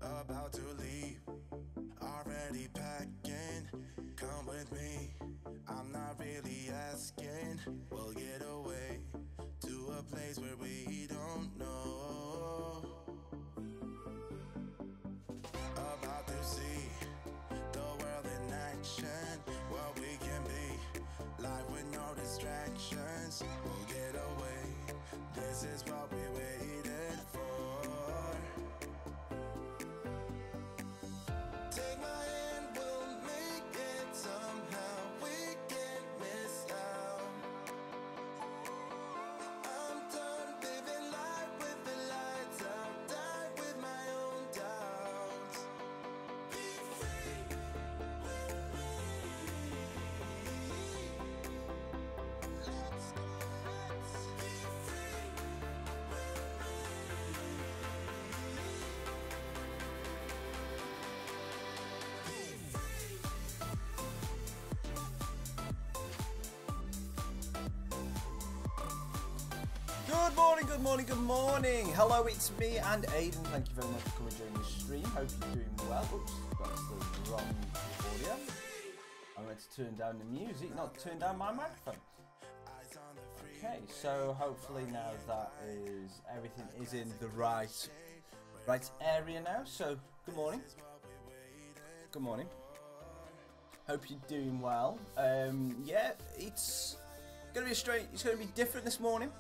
about to leave, already packing. Come with me, I'm not really asking. We'll get away to a place where we don't know. About to see the world in action, what we can be, life with no distractions. We'll get away, this is what we waited for. Take my hand, we'll make it somehow. We can't miss out. I'm done living life with the lights out. Die with my own doubts. Be free with me. Let's go, let's be free with Good morning, good morning, good morning. Hello, it's me and Aiden. Thank you very much for coming during the stream. Hope you're doing well. Oops, that's the wrong audio. I'm going to turn down the music, not turn down my microphone. Okay, so hopefully now that everything is in the right area now. So good morning. Good morning. Hope you're doing well. Yeah, it's gonna be it's gonna be different this morning.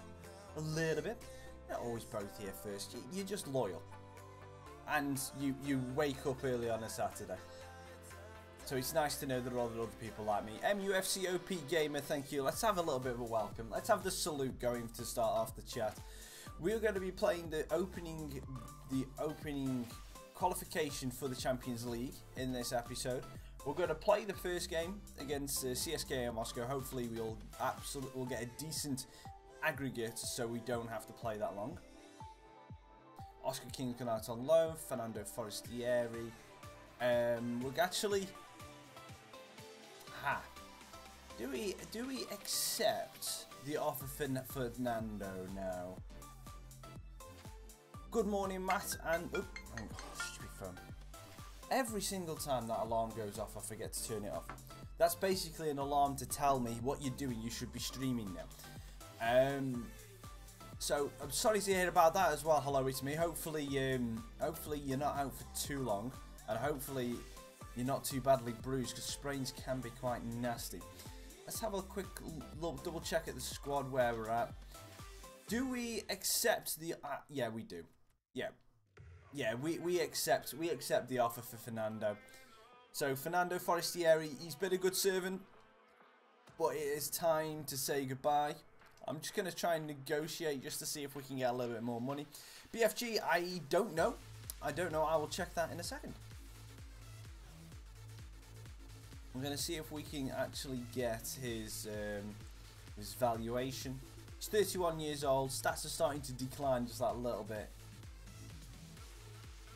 A little bit. Not always both here first. You're just loyal. And you wake up early on a Saturday. So it's nice to know there are other people like me. MUFCOP Gamer, thank you. Let's have a little bit of a welcome. Let's have the salute going to start off the chat. We're going to be playing the opening qualification for the Champions League in this episode. We're going to play the first game against CSKA Moscow. Hopefully we'll get a decent aggregate so we don't have to play that long. Oscar King's gone out on loan. Fernando Forestieri. We're actually. Do we accept the offer for Fernando now? Good morning, Matt. And stupid phone. Every single time that alarm goes off, I forget to turn it off. That's basically an alarm to tell me what you're doing. You should be streaming now. So I'm sorry to hear about that as well. Hello, it's me. Hopefully you're not out for too long, and hopefully you're not too badly bruised, because sprains can be quite nasty. Let's have a quick double check at the squad where we're at. Do we accept the? Yeah, we do. Yeah, we accept the offer for Fernando. So Fernando Forestieri, he's been a good servant, but it is time to say goodbye. I'm just going to try and negotiate just to see if we can get a little bit more money. BFG, I don't know. I will check that in a second. I'm going to see if we can actually get his valuation. He's 31 years old. Stats are starting to decline just that little bit.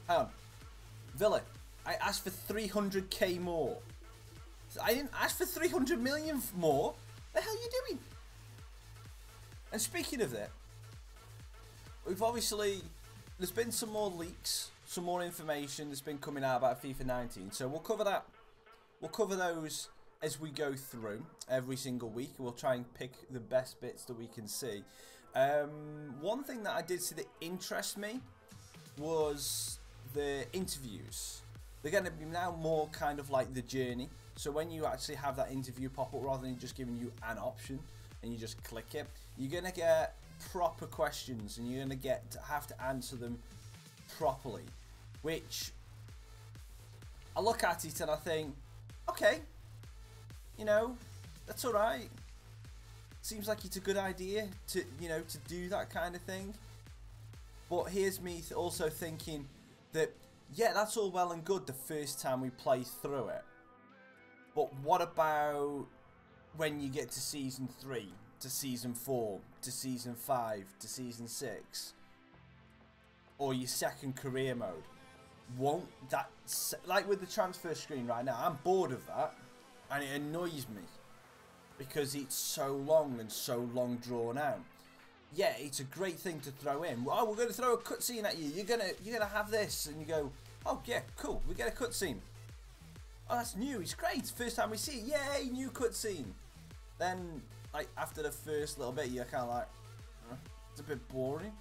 Hang on. Villa, I asked for 300k more. I didn't ask for 300 million more. The hell are you doing? And speaking of that, there's been some more leaks, some more information that's been coming out about FIFA 19. So we'll cover that. We'll cover those as we go through every single week. We'll try and pick the best bits that we can see. One thing that I did see that interests me was the interviews. They're going to be now more kind of like the journey. So when you actually have that interview pop up, rather than just giving you an option and you just click it, you're going to get proper questions and you're going to have to answer them properly. Which I look at it and I think, okay, you know, that's all right. Seems like it's a good idea to do that kind of thing. But here's me also thinking that, yeah, that's all well and good the first time we play through it. But what about when you get to Season 3, to Season 4, to Season 5, to Season 6? Or your second career mode? Won't that, like with the transfer screen right now, I'm bored of that. And it annoys me. Because it's so long and so long drawn out. Yeah, it's a great thing to throw in. Oh, we're going to throw a cutscene at you. You're gonna have this, and you go, Oh yeah, cool. We get a cutscene. Oh, that's new. It's great. First time we see it. Yay, new cutscene. Then, like, after the first little bit, you're kind of like, it's a bit boring.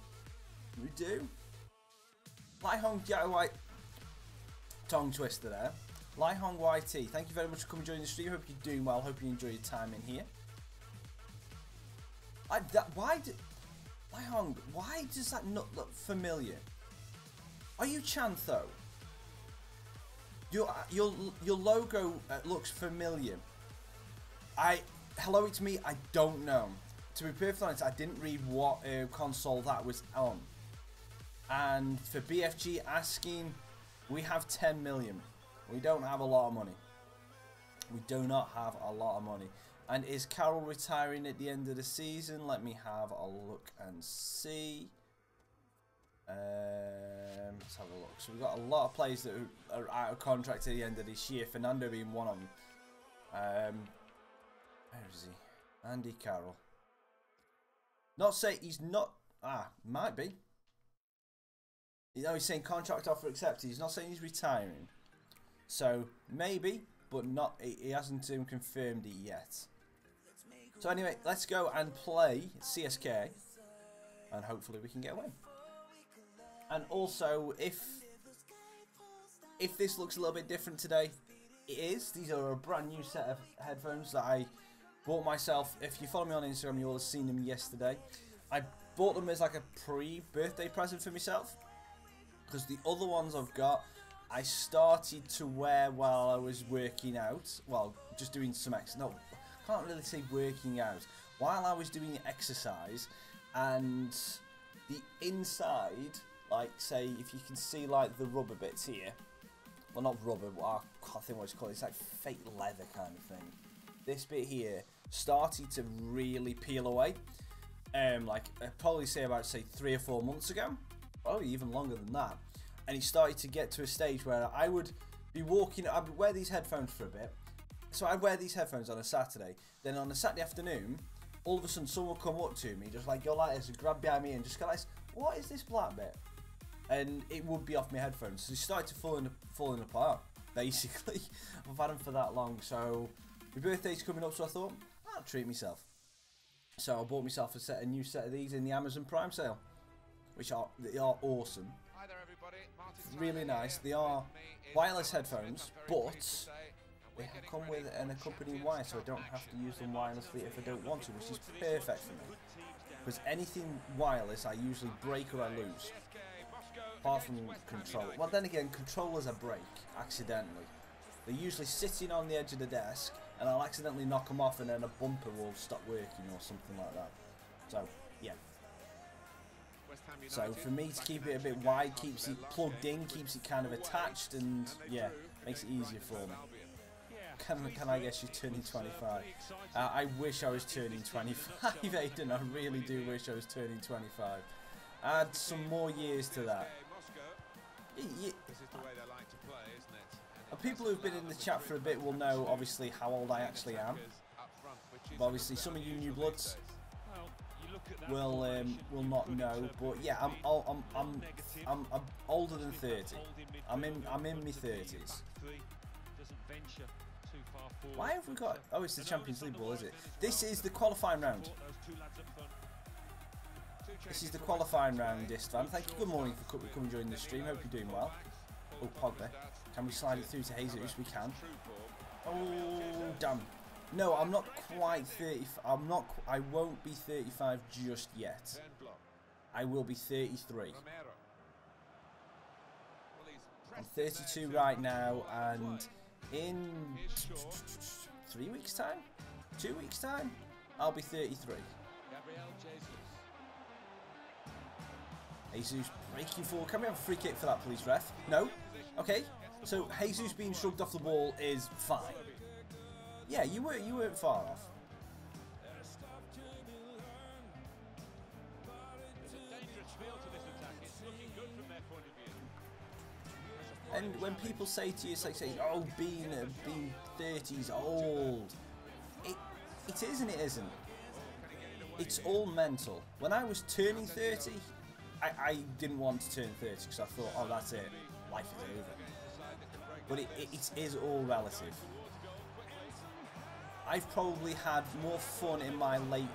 We do. Lai Hong White. Tongue twister there. Lai Hong YT, thank you very much for coming and joining the stream. Hope you're doing well. Hope you enjoy your time in here. Lai Hong, why does that not look familiar? Are you Chantho? Your logo looks familiar. Hello, it's me. I don't know. To be perfectly honest, I didn't read what console that was on. And for BFG asking, we have 10 million. We don't have a lot of money. We do not have a lot of money. And is Carroll retiring at the end of the season? Let me have a look and see. Let's have a look. So we've got a lot of players that are out of contract at the end of this year. Fernando being one of them. Where is he? Andy Carroll. Not say he's not. Might be. You know, he's saying contract offer accepted. He's not saying he's retiring. So maybe, but not. He hasn't confirmed it yet. So anyway, let's go and play CSK, and hopefully we can get a win. And also, if this looks a little bit different today, it is. These are a brand new set of headphones that I bought myself. If you follow me on Instagram, you will have seen them yesterday. I bought them as like a pre-birthday present for myself, because the other ones I've got, I started to wear while I was working out. Well, just doing some no, I can't really say working out. While I was doing exercise, and the inside, like, say, if you can see, like, the rubber bits here. Well, not rubber, but I can't think what it's called. It's like fake leather kind of thing. This bit here started to really peel away. Like, I'd probably say about, say, 3 or 4 months ago. Probably even longer than that. And it started to get to a stage where I would be walking, I would wear these headphones for a bit. So I'd wear these headphones on a Saturday. Then on a Saturday afternoon, all of a sudden someone would come up to me, just like, go like this, and grab behind me and just go like, what is this black bit? And it would be off my headphones. So it started to falling apart, basically. I've had them for that long. So my birthday's coming up, so I thought, I'll treat myself. So I bought myself a new set of these in the Amazon Prime sale, which they are awesome. Hi there, everybody. Really nice. They are wireless headphones, but they come with an accompanying wire, so I don't have to use them wirelessly if I don't want to, which is perfect for me. Because anything wireless, I usually break or I lose. Apart from control. Well, then again, controllers I break accidentally. They're usually sitting on the edge of the desk, and I'll accidentally knock them off, and then a bumper will stop working or something like that. So, yeah. So for me to keep it a bit wide, keeps it plugged in, keeps it kind of attached, and yeah, makes it easier for me. Can I guess you're turning 25? I wish I was turning 25, Aiden. I really do wish I was turning 25. Add some more years to that. People who've been in the chat for a bit will know, obviously, how old I actually am. But obviously, some of you new bloods will not know. But yeah, I'm older than 30. I'm in my 30s. Why have we got? Oh, it's the Champions League ball, is it? This is the qualifying round. This is the qualifying round, Istvan. Thank you. Good morning for coming joining the stream. Hope you're doing well. Oh, Pogba. Can we slide it through to Jesus? We can. Oh, damn. No, I'm not quite 30. I won't be 35 just yet. I will be 33. I'm 32 right now, and in 3 weeks' time, 2 weeks' time, I'll be 33. Jesus breaking forward. Can we have a free kick for that, please, ref? No? Okay. So Jesus being shrugged off the ball is fine. Yeah, you weren't far off. And when people say to you, it's like saying, "Oh, being 30 is old." It is and it isn't. It's all mental. When I was turning 30, I didn't want to turn 30 because I thought, oh, that's it. life is over. But it is all relative. I've probably had more fun in my late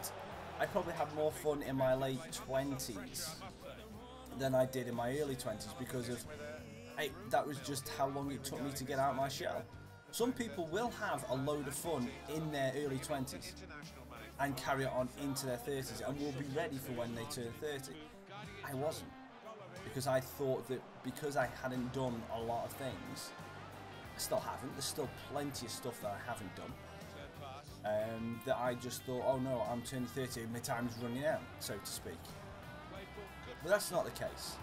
20s than I did in my early 20s because of that was just how long it took me to get out of my shell. Some people will have a load of fun in their early 20s and carry it on into their 30s and will be ready for when they turn 30. I wasn't, because I thought that because I hadn't done a lot of things, I still haven't, there's still plenty of stuff that I haven't done, that I just thought, oh no, I'm turning 30, my time's running out, so to speak. But that's not the case.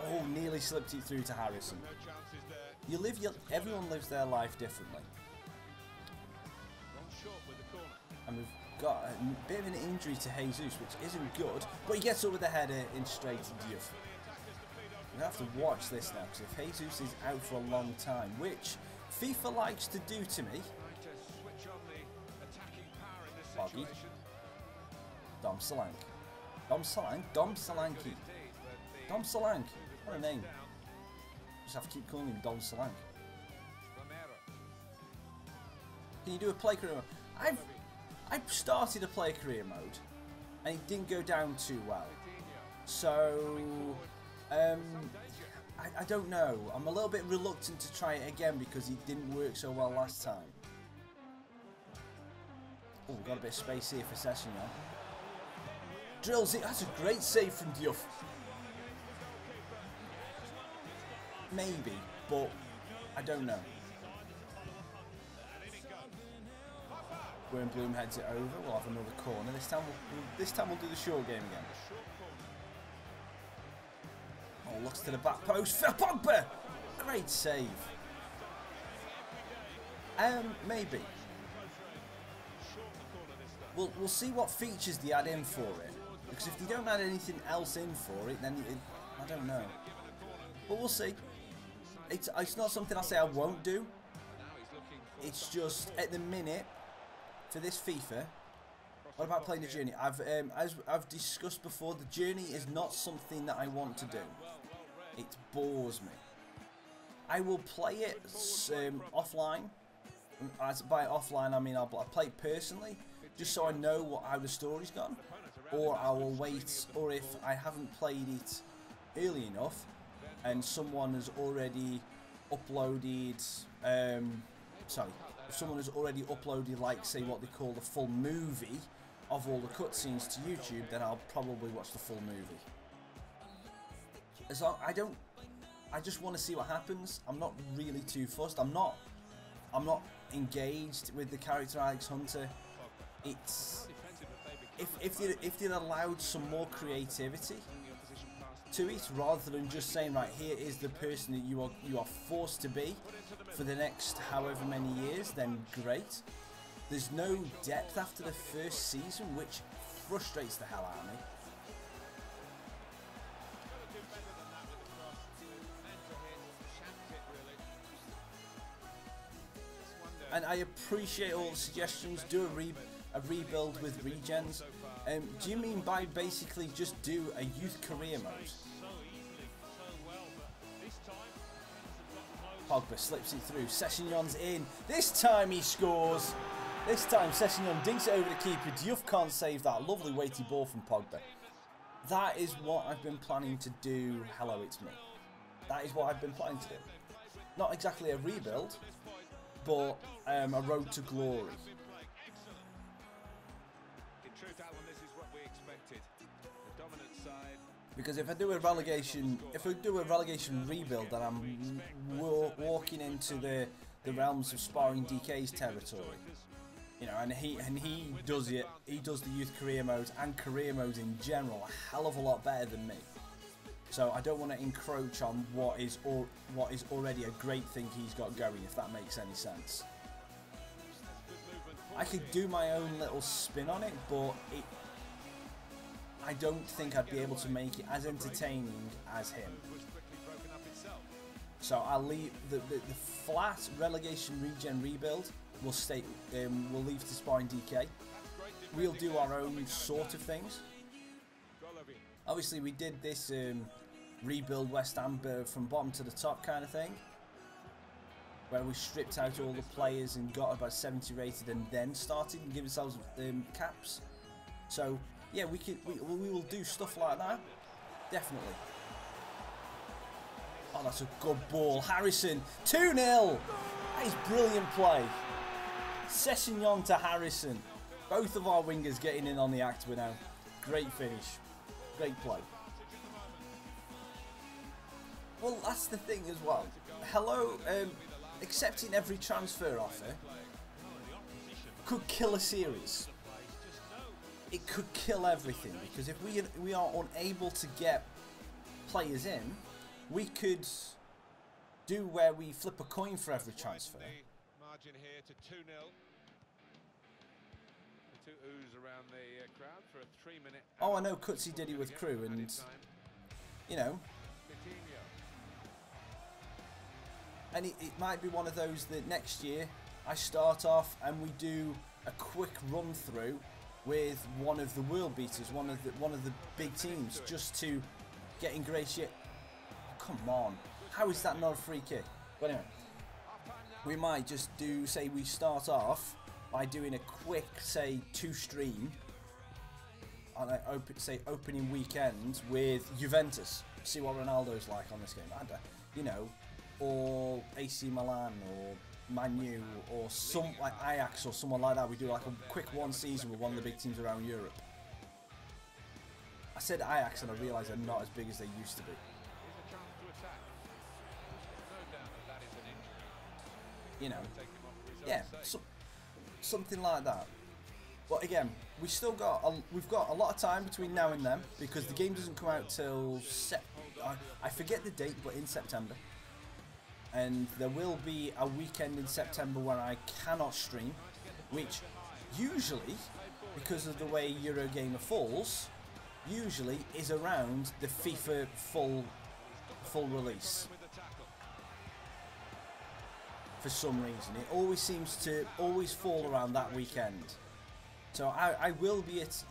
Oh, nearly slipped it through to Harrison. Everyone lives their life differently. And we've got a bit of an injury to Jesus, which isn't good, but he gets up with the header in straight Diouf. We have to watch this now, because if Jesus is out for a long time, which FIFA likes to do to me. Boggy. Dom Solanke. Dom Solanke. Dom Solanke. What a name. Just have to keep calling him Dom Solanke. Can you do a play career mode? I've started a play career mode and it didn't go down too well. So I don't know. I'm a little bit reluctant to try it again because it didn't work so well last time. Oh, we've got a bit of space here for Sessegnon. Drills it. That's a great save from Diouf. Maybe, but I don't know. When Bloom heads it over, we'll have another corner. This time we'll do the short game again. Oh, looks to the back post for Pogba. Great save. Maybe. We'll see what features they add in for it. Because if they don't add anything else in for it, then I don't know. But we'll see. It's not something I say I won't do. It's just at the minute for this FIFA. What about playing the journey? As I've discussed before, the journey is not something that I want to do. It bores me. I will play it offline. By offline, I mean I'll play it personally, just so I know how the story's gone. Or I will wait, or if I haven't played it early enough and someone has already uploaded, if someone has already uploaded, like, say, what they call the full movie of all the cutscenes to YouTube, then I'll probably watch the full movie. As long, I just want to see what happens. I'm not really too fussed. I'm not engaged with the character Alex Hunter. It's if they'd allowed some more creativity to it, rather than just saying, right, here is the person that you are forced to be for the next however many years, then great. There's no depth after the first season, which frustrates the hell out of me. And I appreciate all the suggestions. Do a rebuild with regens. Do you mean by basically just do a youth career mode? Pogba slips it through. Sessegnon's in. This time he scores. This time Sessegnon dinks it over the keeper. Diouf can't save that. Lovely weighty ball from Pogba. That is what I've been planning to do. Hello, it's me. That is what I've been planning to do. Not exactly a rebuild, but a road to glory. Because if I do a relegation rebuild, then I'm walking into the realms of sparring DK's territory. You know, and he does it. He does the youth career modes and career modes in general a hell of a lot better than me. So I don't want to encroach on what is already a great thing he's got going, if that makes any sense. I could do my own little spin on it, but I don't think I'd be able to make it as entertaining as him. So I'll leave the flat relegation regen rebuild. We'll leave to Sparring DK. We'll do our own sort of things. Obviously, we did this rebuild West Ham from bottom to the top kind of thing, where we stripped out all the players and got about 70 rated and then started and give ourselves caps. So yeah, we will do stuff like that, definitely. Oh, that's a good ball, Harrison. 2-0. That is brilliant play. Sessegnon to Harrison. Both of our wingers getting in on the act now. Great finish. Great play. Well, that's the thing as well. Hello, accepting every transfer offer could kill a series. It could kill everything, because if we are unable to get players in, we could do where we flip a coin for every transfer. Margin here to 2-0. The two oohs around the crowd for a 3-minute. Oh, I know Cutsy did it with Crew, and you know, and it might be one of those that next year I start off and we do a quick run through with one of the world beaters, one of the big teams, just to get ingratiate. Come on, how is that not a free kick? But anyway, we might just do, say we start off by doing a quick, say, 2-stream on a opening weekend with Juventus. See what Ronaldo's like on this game, you know, or AC Milan or Man U or some like Ajax or someone like that. We do like a quick one season with one of the big teams around Europe. I said Ajax and I realised they're not as big as they used to be. You know, yeah, something like that. But again, we've got a lot of time between now and then, because the game doesn't come out till I forget the date, but in September. And there will be a weekend in September where I cannot stream, which usually, because of the way Eurogamer falls, usually is around the FIFA full release. For some reason, it always seems to fall around that weekend. So I will be at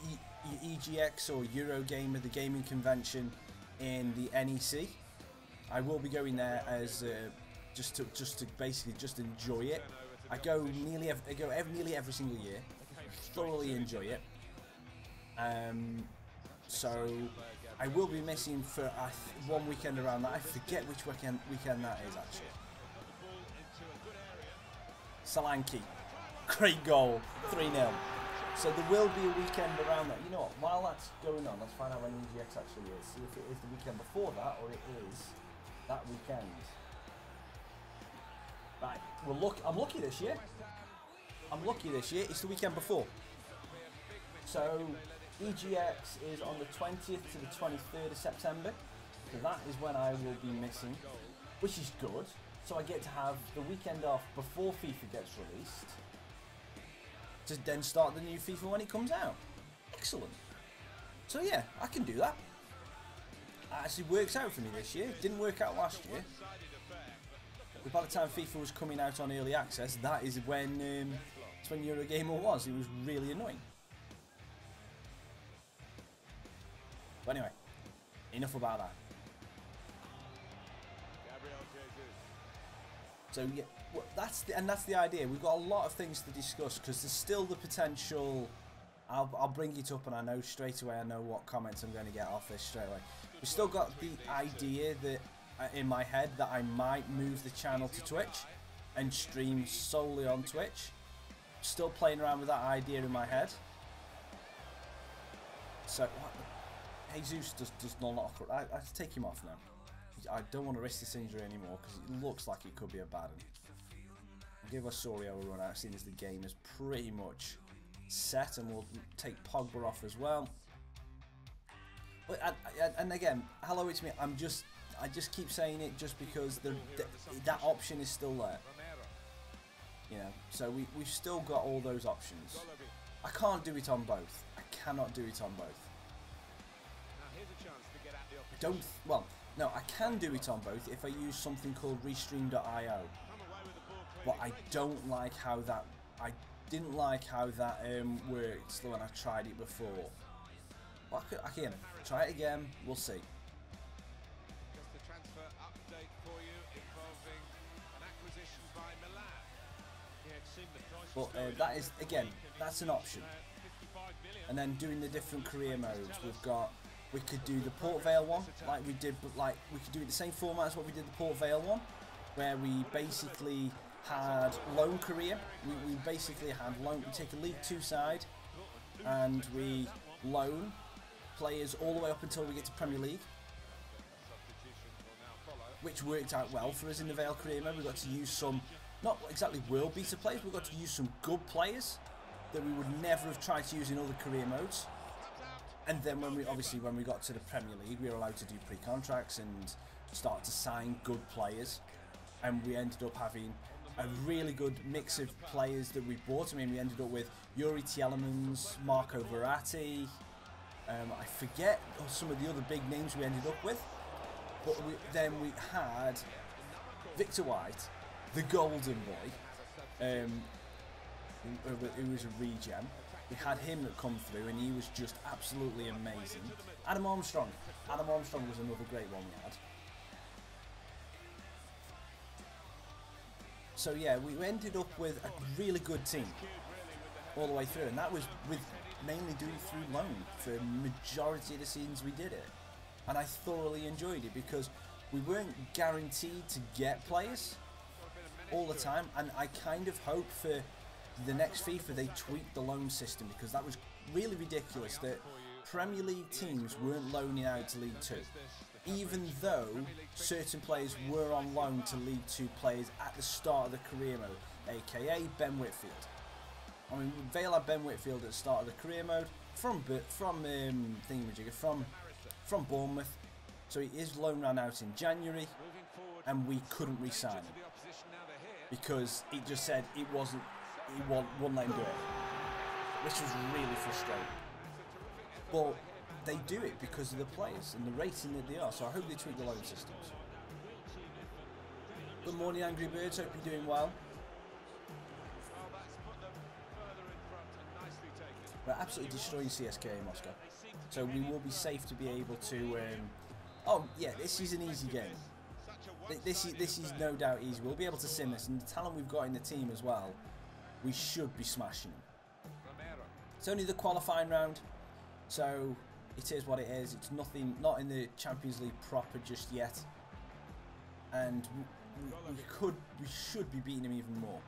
EGX or Eurogamer, the gaming convention in the NEC. I will be going there as just to basically just enjoy it. I go nearly every single year. Thoroughly enjoy it. So I will be missing for one weekend around that. I forget which weekend that is actually. Solanke, great goal, 3-0. So there will be a weekend around that. You know what, while that's going on, let's find out when EGX actually is. See if it is the weekend before that or it is that weekend. Right, well look, I'm lucky this year. It's the weekend before. So EGX is on the 20th to the 23rd of September. So that is when I will be missing, which is good. So I get to have the weekend off before FIFA gets released, to then start the new FIFA when it comes out. Excellent. So yeah, I can do that. It actually works out for me this year. Didn't work out last year. But by the time FIFA was coming out on early access, that is when Eurogamer was. It was really annoying. But anyway, enough about that. So yeah, well, that's the idea. We've got a lot of things to discuss, because there's still the potential. I'll bring it up, and I know straight away. I know what comments I'm going to get off this straight away. We've still got the idea that in my head that I might move the channel to Twitch and stream solely on Twitch. Still playing around with that idea in my head. So Jesus does not. I take him off now. I don't want to risk this injury anymore, because it looks like it could be a bad one. I'll give Osorio a run out, seeing as the game is pretty much set, and we'll take Pogba off as well. But and again, hello, it's me. I just keep saying it just because that option is still there. You know, so we've still got all those options. I can't do it on both. I cannot do it on both. No, I can do it on both if I use something called Restream.io. But I don't like how that. I didn't like how that worked when I tried it before. But I can try it again. We'll see. update for you involving an acquisition by Milan. Yeah, it seemed the price was But that is, again, that's an option. And then doing the different career modes, we could do the Port Vale one, like we did, but like we could do it the same format as what we did the Port Vale one, where we basically had loan career. We basically had loan. We take a League 2 side, and we loan players all the way up until we get to Premier League, which worked out well for us in the Vale career mode. We got to use some, not exactly world beater players, we got to use some good players that we would never have tried to use in other career modes. And then when we got to the Premier League, we were allowed to do pre-contracts and start to sign good players, and we ended up having a really good mix of players that we bought. I mean, we ended up with Yuri Tielemans, Marco Verratti, I forget some of the other big names we ended up with, but then we had Victor White, the golden boy, who was a regen. We had him that come through, and he was just absolutely amazing. Adam Armstrong was another great one we had. So yeah, we ended up with a really good team all the way through, and that was with mainly doing it through loan for the majority of the seasons we did it. And I thoroughly enjoyed it because we weren't guaranteed to get players all the time, and I kind of hope for the next FIFA they tweaked the loan system, because that was really ridiculous that Premier League teams weren't loaning out to League 2, even though certain players were on loan to League 2 players at the start of the career mode, aka Ben Whitfield. I mean, Vale had Ben Whitfield at the start of the career mode from Bournemouth, so his loan ran out in January, and we couldn't re-sign him because it just said it wasn't. He wouldn't let him do it, which was really frustrating. But they do it because of the players and the rating that they are, so I hope they tweak the loan systems. Good morning, Angry Birds, hope you're doing well. We're absolutely destroying CSK in Moscow, so we will be safe to be able to... oh yeah, this is an easy game. This is no doubt easy. We'll be able to sim this, and the talent we've got in the team as well, we should be smashing them. It's only the qualifying round, so it is what it is. It's not in the Champions League proper just yet, and we should be beating them even more.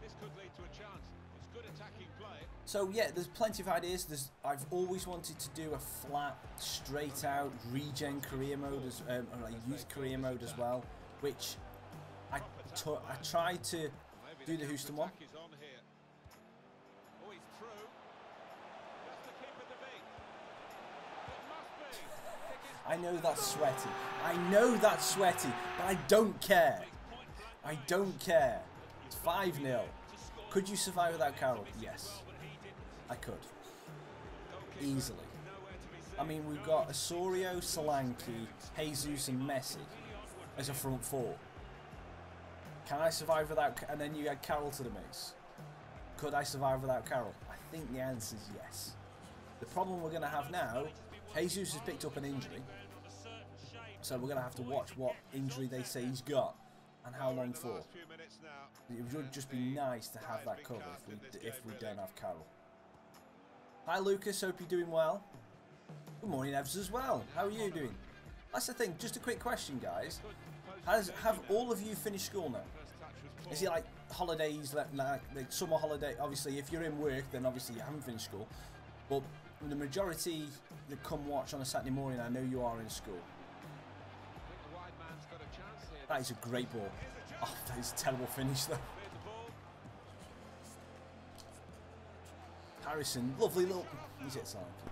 This could lead to a chance. It's good attacking play. So yeah, there's plenty of ideas. I've always wanted to do a flat, straight out regen career mode, like youth career mode as well, which I tried to do the Houston one. I know that's sweaty. But I don't care. I don't care. It's 5-0. Could you survive without Carroll? Yes. I could. Easily. I mean, we've got Osorio, Solanke, Jesus and Messi as a front four. Can I survive without... And then you add Carroll to the mix. Could I survive without Carroll? I think the answer is yes. The problem we're going to have now, Jesus has picked up an injury. So we're going to have to watch what injury they say he's got and how long for. It would just be nice to have that cover if we don't have Carroll. Hi Lucas, hope you're doing well. Good morning Evs as well. How are you doing? That's the thing, just a quick question guys. Have all of you finished school now? Is it like holidays, like summer holiday? Obviously, if you're in work, then obviously you haven't finished school. But the majority that come watch on a Saturday morning, I know you are in school. That is a great ball. Oh, that is a terrible finish though. Harrison, lovely little... Is it Solanke?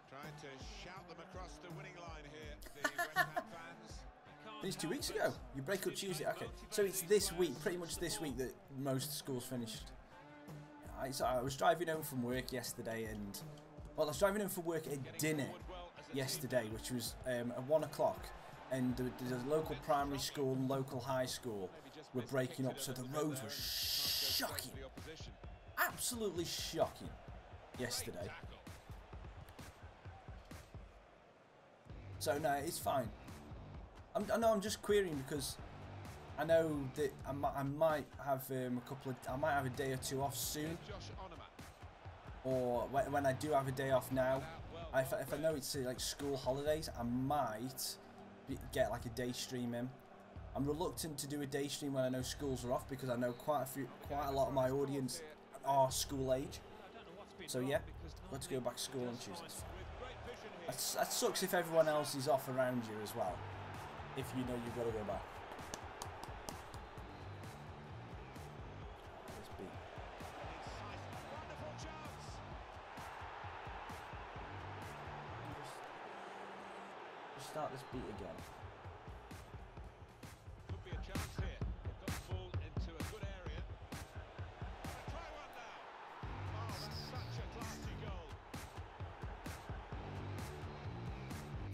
Trying to shout them across the winning line here, the West Ham fans. Finished 2 weeks ago. You break up Tuesday. Okay, so it's this week, pretty much this week, that most schools finished. I was driving home from work yesterday, and well, I was driving home from work at dinner yesterday, which was at 1 o'clock, and the local primary school and local high school were breaking up, so the roads were shocking, absolutely shocking yesterday. So no, it's fine. I know I'm just querying because I know that I might have I might have a day or two off soon, or when I do have a day off now, if I know it's like school holidays, I might get like a day stream in. I'm reluctant to do a day stream when I know schools are off because I know quite a lot of my audience are school age. So yeah, let's go back to school on Tuesday. That sucks if everyone else is off around you as well. If you know you've got to go back. Let's beat. Just start this beat again. Could be a chance here. They've got the ball into a good area. Try one now. Oh, that's such a classy goal.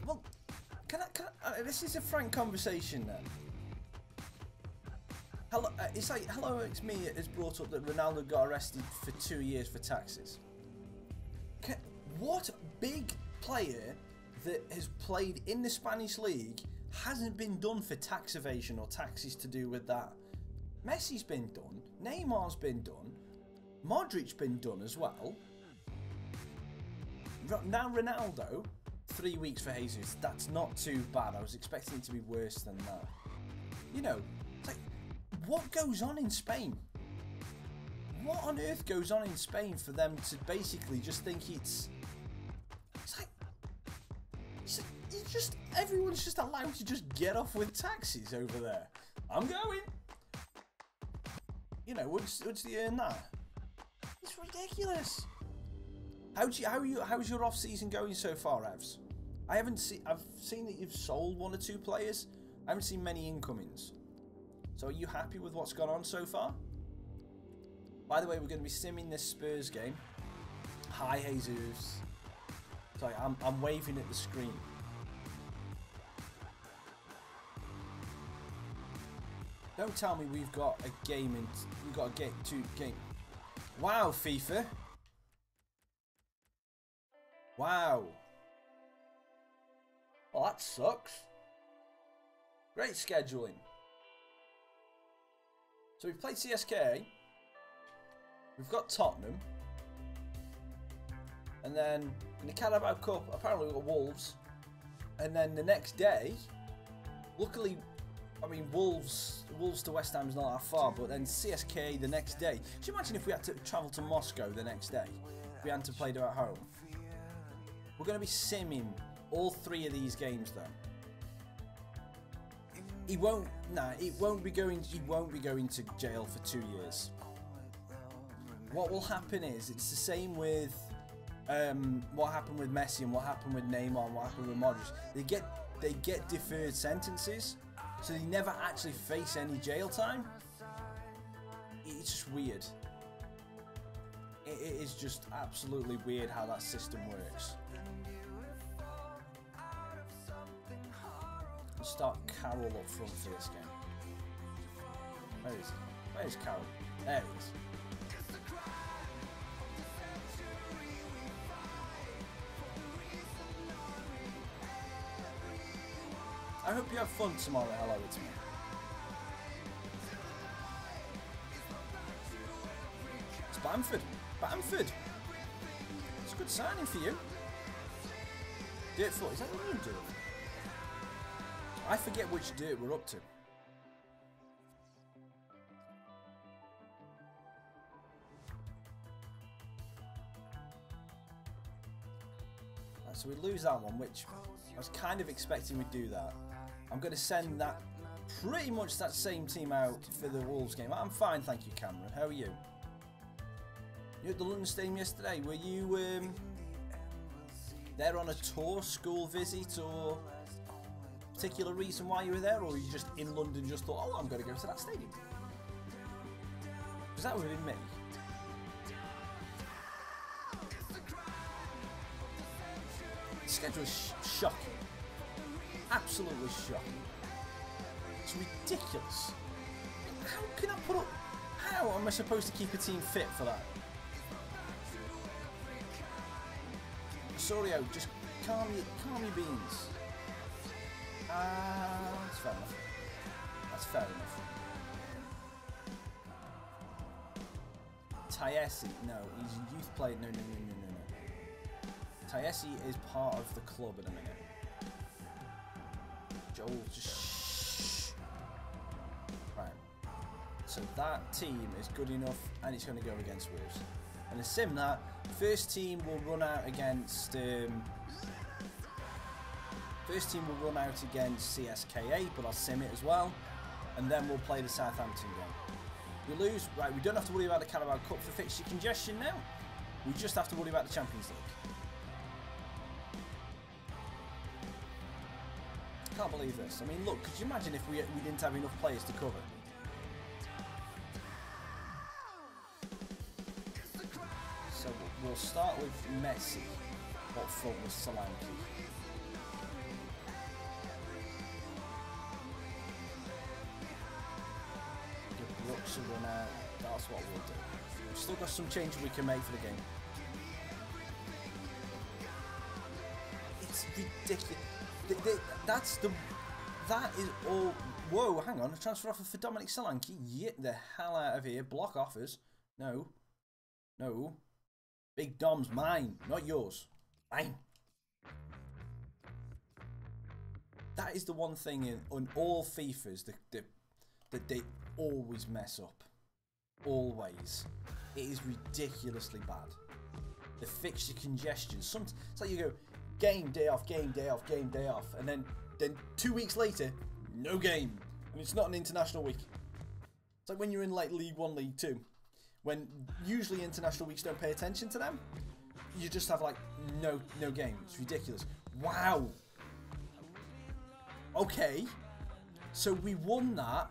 Well, this is a frank conversation then. Hello, it's like Hello It's Me has brought up that Ronaldo got arrested for 2 years for taxes. What big player that has played in the Spanish league hasn't been done for tax evasion or taxes to do with that? Messi's been done, Neymar's been done, Modric's been done as well. Now Ronaldo. 3 weeks for Jesus. That's not too bad. I was expecting it to be worse than that. You know, it's like, what goes on in Spain? What on earth goes on in Spain for them to basically just think it's like everyone's just allowed to just get off with taxes over there. I'm going. You know, once you earn that, it's ridiculous. How's your off season going so far, Evs? I've seen that you've sold 1 or 2 players. I haven't seen many incomings. So are you happy with what's gone on so far? By the way, we're going to be simming this Spurs game. Hi, Jesus. Sorry, I'm waving at the screen. Don't tell me we've got a game and we've got a game. Wow, FIFA. Wow. Well, that sucks. Great scheduling. So we've played CSK. We've got Tottenham. And then in the Carabao Cup, apparently we've got Wolves. And then the next day, luckily, I mean, Wolves to West Ham is not that far, but then CSK the next day. Can you imagine if we had to travel to Moscow the next day? If we had to play at home? We're going to be simming all 3 of these games though. He won't be going to jail for 2 years. What will happen is it's the same with what happened with Messi and what happened with Neymar and what happened with Modric. They get deferred sentences, so they never actually face any jail time. It's just weird. It is just absolutely weird how that system works. Let's start Carroll up front for this game. Where is he? Where's Carroll? There he is. I hope you have fun tomorrow. Hello, it's me. It's Bamford. Bamford. It's a good signing for you. Dirt foot. Is that the new dirt? I forget which dirt we're up to. Right, so we lose that one, which I was kind of expecting we'd do that. I'm going to send that pretty much that same team out for the Wolves game. I'm fine, thank you, Cameron. How are you? You at the London Stadium yesterday? Were you there on a tour, school visit, or particular reason why you were there, or were you just in London just thought, oh, I'm going to go to that stadium? Because that would have been me. The schedule is shocking. Absolutely shocking. It's ridiculous. How can I put up... How am I supposed to keep a team fit for that? Osorio, just calm your beans. That's fair enough. That's fair enough. Taesi, no, he's a youth player. No. Taesi is part of the club in a minute. Joel, just shh. Right. So that team is good enough, and it's going to go against Wolves. And a sim that first team will run out against. First team will run out against CSKA, but I'll sim it as well, and then we'll play the Southampton game. We lose, right? We don't have to worry about the Carabao Cup for fixture congestion now. We just have to worry about the Champions League. Can't believe this. I mean, look, could you imagine if we didn't have enough players to cover? So we'll start with Messi. Up front with Solanke. Give Brooks a run out. That's what we'll do. We've still got some changes we can make for the game. It's ridiculous. That is all. Whoa, hang on. A transfer offer for Dominic Solanke. Get the hell out of here. Block offers. No. Big Dom's mine, not yours. Mine. That is the one thing on all FIFAs that they always mess up. Always. It is ridiculously bad. The fixture congestion. It's like you go, game, day off, game, day off, game, day off. And then 2 weeks later, no game. And it's not an international week. It's like when you're in like League 1, League 2. When usually international weeks don't pay attention to them. You just have like no game. It's ridiculous. Wow. Okay. So we won that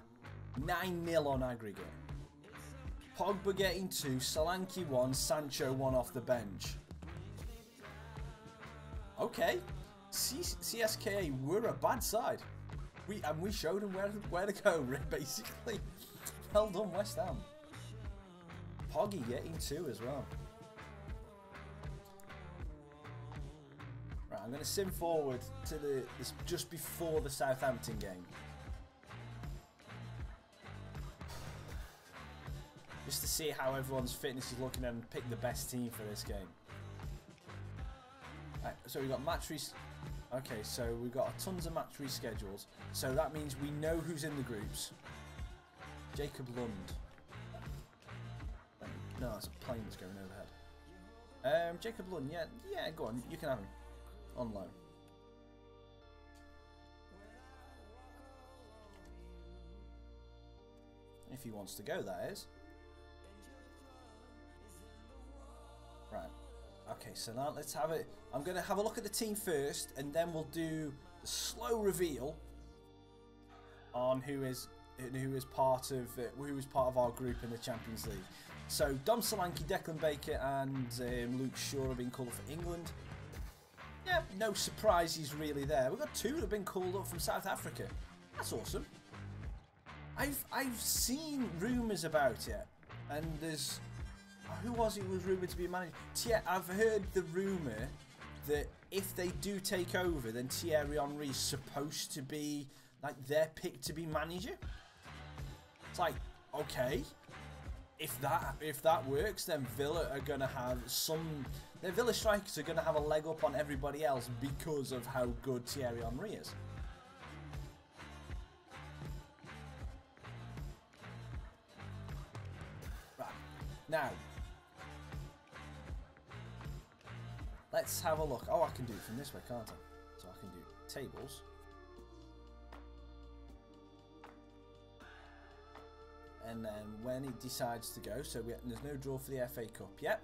9-0 on aggregate. Pogba getting 2, Solanke 1, Sancho 1 off the bench. Okay. CSKA were a bad side. We showed them where to go, basically. Well done, West Ham. Poggy getting 2 as well. Right, I'm going to sim forward to this just before the Southampton game. Just to see how everyone's fitness is looking and pick the best team for this game. Right, so we've got match Okay, so we've got tons of match reschedules. So that means we know who's in the groups. Jacob Lund. No, it's a plane that's going overhead. Jacob Lund, yeah, go on, you can have him. On loan. If he wants to go, that is. Right. Okay, so now let's have it. I'm going to have a look at the team first, and then we'll do the slow reveal on who is part of our group in the Champions League. So Dom Solanke, Declan Baker, and Luke Shaw have been called up for England. Yeah, no surprises really there. We've got 2 that have been called up from South Africa. That's awesome. I've seen rumours about it, and there's who was rumoured to be a manager? I've heard the rumour that if they do take over, then Thierry Henry's supposed to be like their pick to be manager. It's like, okay, if that works, then Villa are gonna have their Villa strikers are gonna have a leg up on everybody else because of how good Thierry Henry is. Right, now let's have a look. Oh, I can do it from this way, can't I? So I can do tables. And then when he decides to go, so there's no draw for the FA Cup yet.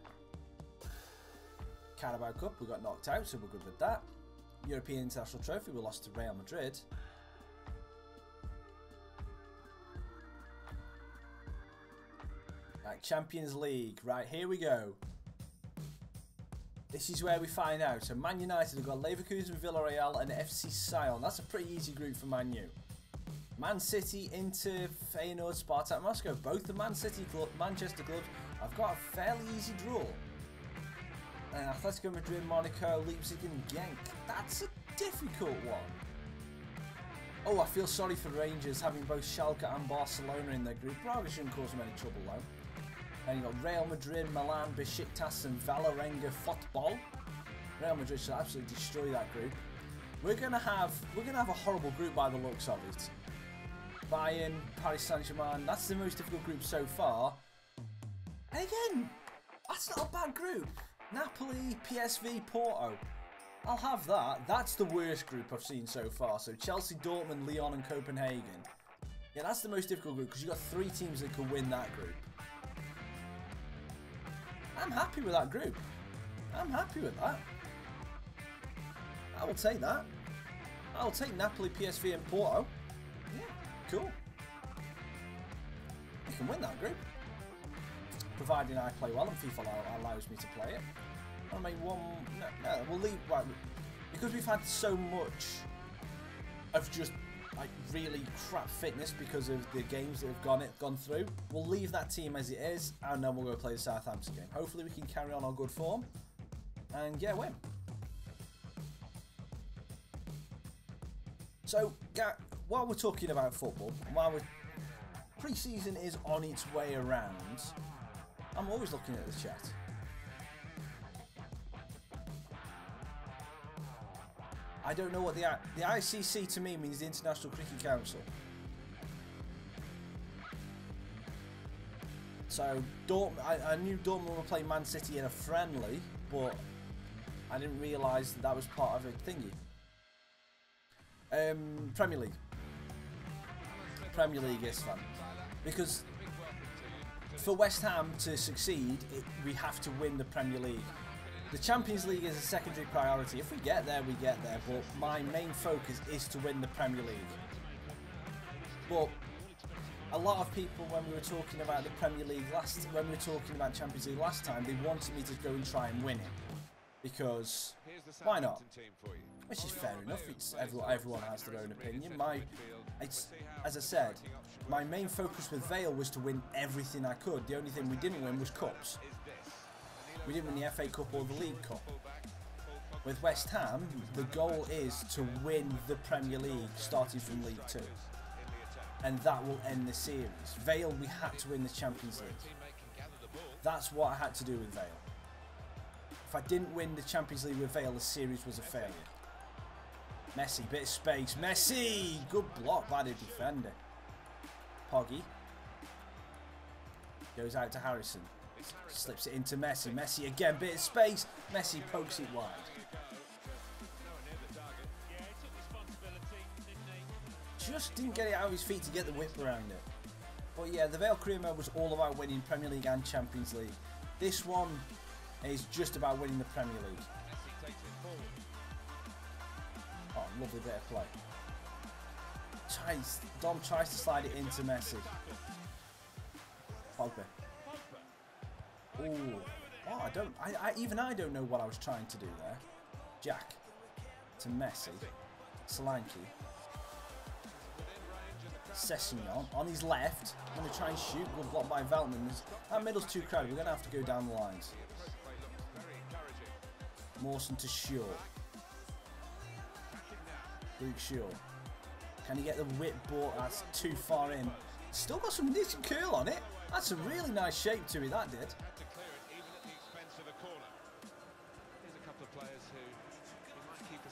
Carabao Cup, we got knocked out, so we're good with that. European International Trophy, we lost to Real Madrid. Right, Champions League. Right, here we go. This is where we find out. So Man United have got Leverkusen, Villarreal, and FC Sion. That's a pretty easy group for Man U. Man City, Inter, Feyenoord, Spartak Moscow. Both the Manchester clubs have got a fairly easy draw. And Atletico Madrid, Monaco, Leipzig, and Genk. That's a difficult one. Oh, I feel sorry for Rangers having both Schalke and Barcelona in their group. Braga shouldn't cause them any trouble though. And you've got Real Madrid, Milan, Besiktas and Valerenga Football. Real Madrid should absolutely destroy that group. We're gonna have a horrible group by the looks of it. Bayern, Paris Saint-Germain, that's the most difficult group so far. And again, that's not a bad group. Napoli, PSV, Porto. I'll have that. That's the worst group I've seen so far. So Chelsea, Dortmund, Lyon and Copenhagen. Yeah, that's the most difficult group because you've got 3 teams that can win that group. I'm happy with that group. I'm happy with that. I will take that. I'll take Napoli, PSV and Porto. Yeah, cool. You can win that group. Providing I play well and FIFA allows me to play it. I'll make one... No, we'll leave... Right, because we've had so much of just like really crap fitness because of the games that have gone through, we'll leave that team as it is and then we'll go play the Southampton game. Hopefully we can carry on our good form and get a win. So, while we're talking about football, while pre-season is on its way around, I'm always looking at the chat. I don't know what the ICC to me means the International Cricket Council. So I knew Dortmund were playing Man City in a friendly, but I didn't realise that was part of a thingy. Premier League. Premier League is fun because for West Ham to succeed, we have to win the Premier League. The Champions League is a secondary priority. If we get there, we get there. But my main focus is to win the Premier League. But a lot of people, when we were talking about the Premier League when we were talking about Champions League last time, they wanted me to go and try and win it. Because, why not? Which is fair enough. It's everyone has their own opinion. As I said, my main focus with Vale was to win everything I could. The only thing we didn't win was cups. We didn't win the FA Cup or the League Cup. With West Ham, the goal is to win the Premier League starting from League 2. And that will end the series. Vale, we had to win the Champions League. That's what I had to do with Vale. If I didn't win the Champions League with Vale, the series was a failure. Messi, bit of space. Messi! Good block by the defender. Poggy. Goes out to Harrison. Slips it into Messi. Messi again, bit of space. Messi pokes it wide. Just didn't get it out of his feet to get the whip around it. But yeah, the Vale career mode was all about winning Premier League and Champions League. This one is just about winning the Premier League. Oh, lovely bit of play. Dom tries to slide it into Messi. Pogba. Ooh. Oh, even I don't know what I was trying to do there. Jack. To Messi. Solanke. Sessegnon on his left. I'm going to try and shoot. Good block by Veltman. That middle's too crowded. We're going to have to go down the lines. Mawson to Shaw. Luke Shaw. Can he get the whip ball? That's too far in. Still got some decent curl on it. That's a really nice shape to it, that did.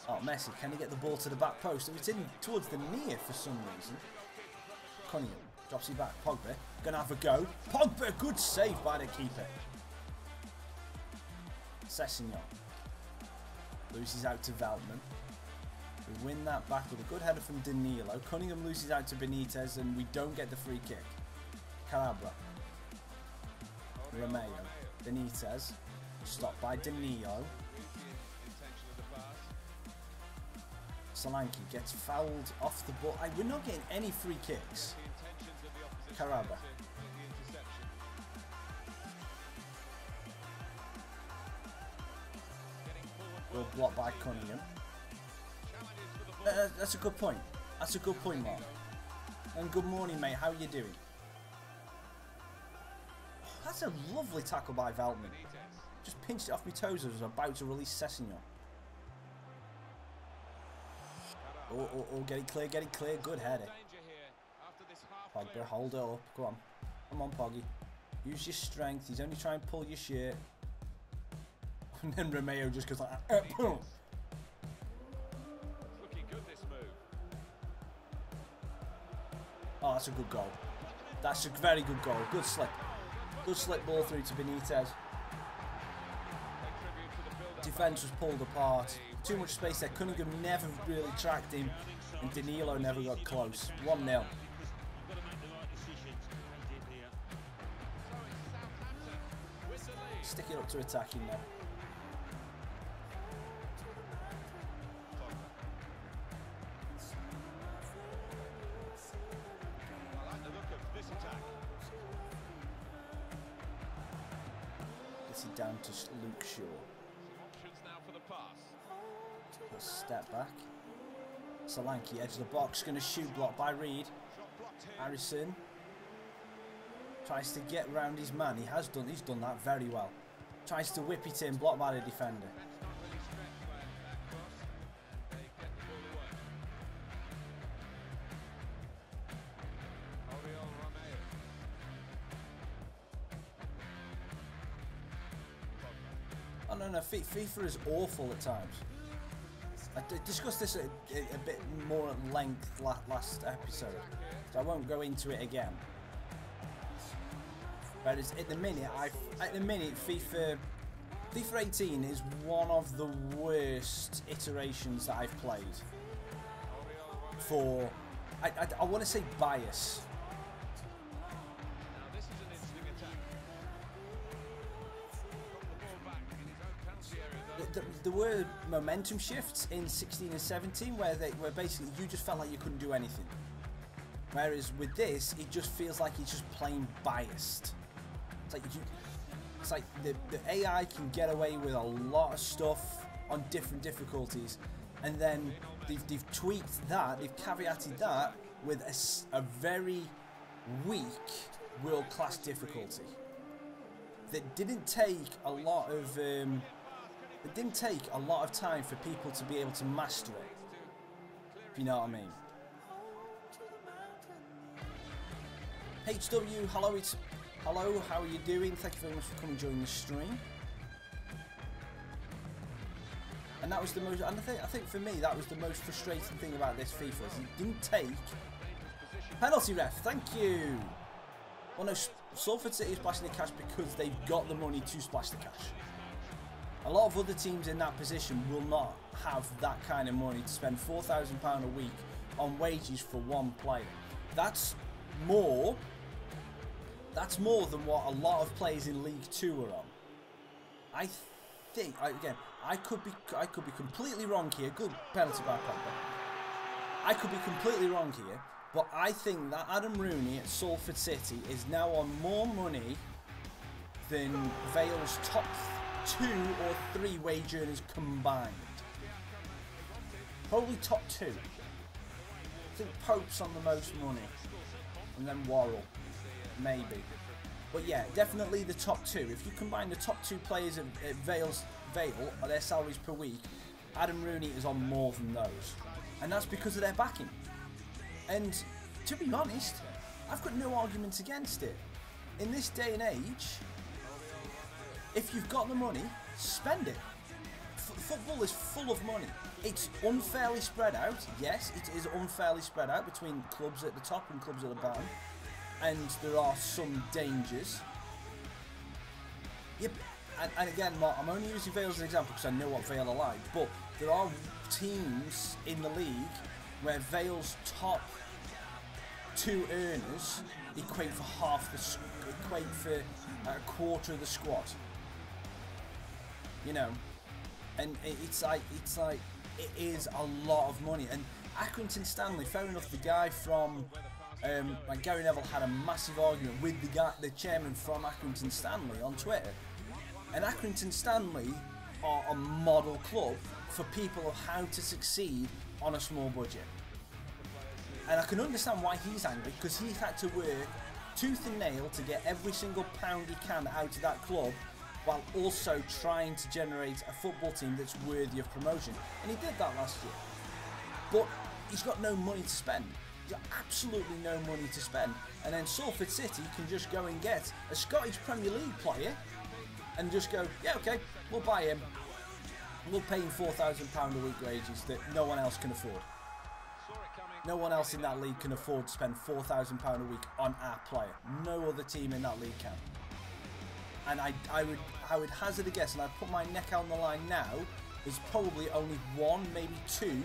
Oh, Messi, can he get the ball to the back post? It's in towards the near for some reason. Cunningham drops it back. Pogba, gonna have a go. Pogba, good save by the keeper. Sessegnon loses out to Veltman. We win that back with a good header from Danilo. Cunningham loses out to Benitez and we don't get the free kick. Calabria. Romeo. Benitez. Stopped by Danilo. Solanke gets fouled off the ball. We're not getting any free kicks. Caraba. Well blocked by Cunningham. That's a good point. That's a good point, Mark. And good morning, mate. How are you doing? Oh, that's a lovely tackle by Veltman. Just pinched it off my toes as I was about to release Sessegnon. Oh, get it clear, good header. Pogba, hold it up, go on. Come on, Poggy. Use your strength, he's only trying to pull your shirt. And then Romeo just goes like, Looking good, this move. oh, that's a good goal. That's a very good goal. Good slip. Good slip ball through to Benitez. Defence was pulled apart. Too much space there. Cunningham never really tracked him. And Danilo never got close. 1-0. Stick it up to attacking now. I like the look of this attack. Gets it down to Luke Shaw. Some options now for the pass. A step back. Solanke, edge of the box, going to shoot, blocked by Reed. Shot blocked here. Harrison tries to get round his man. He's done that very well. Tries to whip it in, blocked by the defender. Defence not really stretched by that cross, and they get the ball away. Oriol Romeo. Oh no, FIFA is awful at times. I discussed this a bit more at length last episode, so I won't go into it again. Whereas at the minute, FIFA 18 is one of the worst iterations that I've played. For, I want to say bias. Now this is an interesting attack. Got the ball back in his own penalty area though. There were momentum shifts in 16 and 17 where basically you just felt like you couldn't do anything. Whereas with this, it just feels like it's just plain biased. It's like the AI can get away with a lot of stuff on different difficulties, and then they've tweaked that, they've caveated that with a very weak world-class difficulty that didn't take a lot of time for people to be able to master it, if you know what I mean. HW, hello, how are you doing? Thank you very much for coming and joining the stream. And that was the most, and I think for me that was the most frustrating thing about this FIFA, is it didn't take penalty ref. Thank you. Well, no, Salford City is splashing the cash because they've got the money to splash the cash. A lot of other teams in that position will not have that kind of money to spend £4,000 a week on wages for one player. That's more than what a lot of players in League 2 are on. I think, again, I could be completely wrong here. Good penalty by Pogba. I could be completely wrong here, but I think that Adam Rooney at Salford City is now on more money than Vale's top 2 or 3 wage earners combined. Probably top 2. I think Pope's on the most money, and then Worrell. Maybe. But yeah, definitely the top 2. If you combine the top 2 players at Vale, their salaries per week, Adam Rooney is on more than those. And that's because of their backing. And to be honest, I've got no arguments against it. In this day and age, if you've got the money, spend it. Football is full of money. It's unfairly spread out. Yes, it is unfairly spread out between clubs at the top and clubs at the bottom. And there are some dangers. Yep. And again, Mark, I'm only using Vale as an example because I know what Vale are like. But there are teams in the league where Vale's top 2 earners equate for a quarter of the squad. You know, and it's like it is a lot of money. And Accrington Stanley, fair enough, the guy from. Like Gary Neville had a massive argument with the chairman from Accrington Stanley on Twitter, and Accrington Stanley are a model club for people of how to succeed on a small budget. And I can understand why he's angry, because he's had to work tooth and nail to get every single pound he can out of that club, while also trying to generate a football team that's worthy of promotion. And he did that last year. But he's got no money to spend. He's got absolutely no money to spend. And then Salford City can just go and get a Scottish Premier League player and just go, yeah, okay, we'll buy him. We'll pay him £4,000 a week wages that no one else can afford. No one else in that league can afford to spend £4,000 a week on our player. No other team in that league can. And I would hazard a guess, and I'd put my neck out on the line now, there's probably only one, maybe two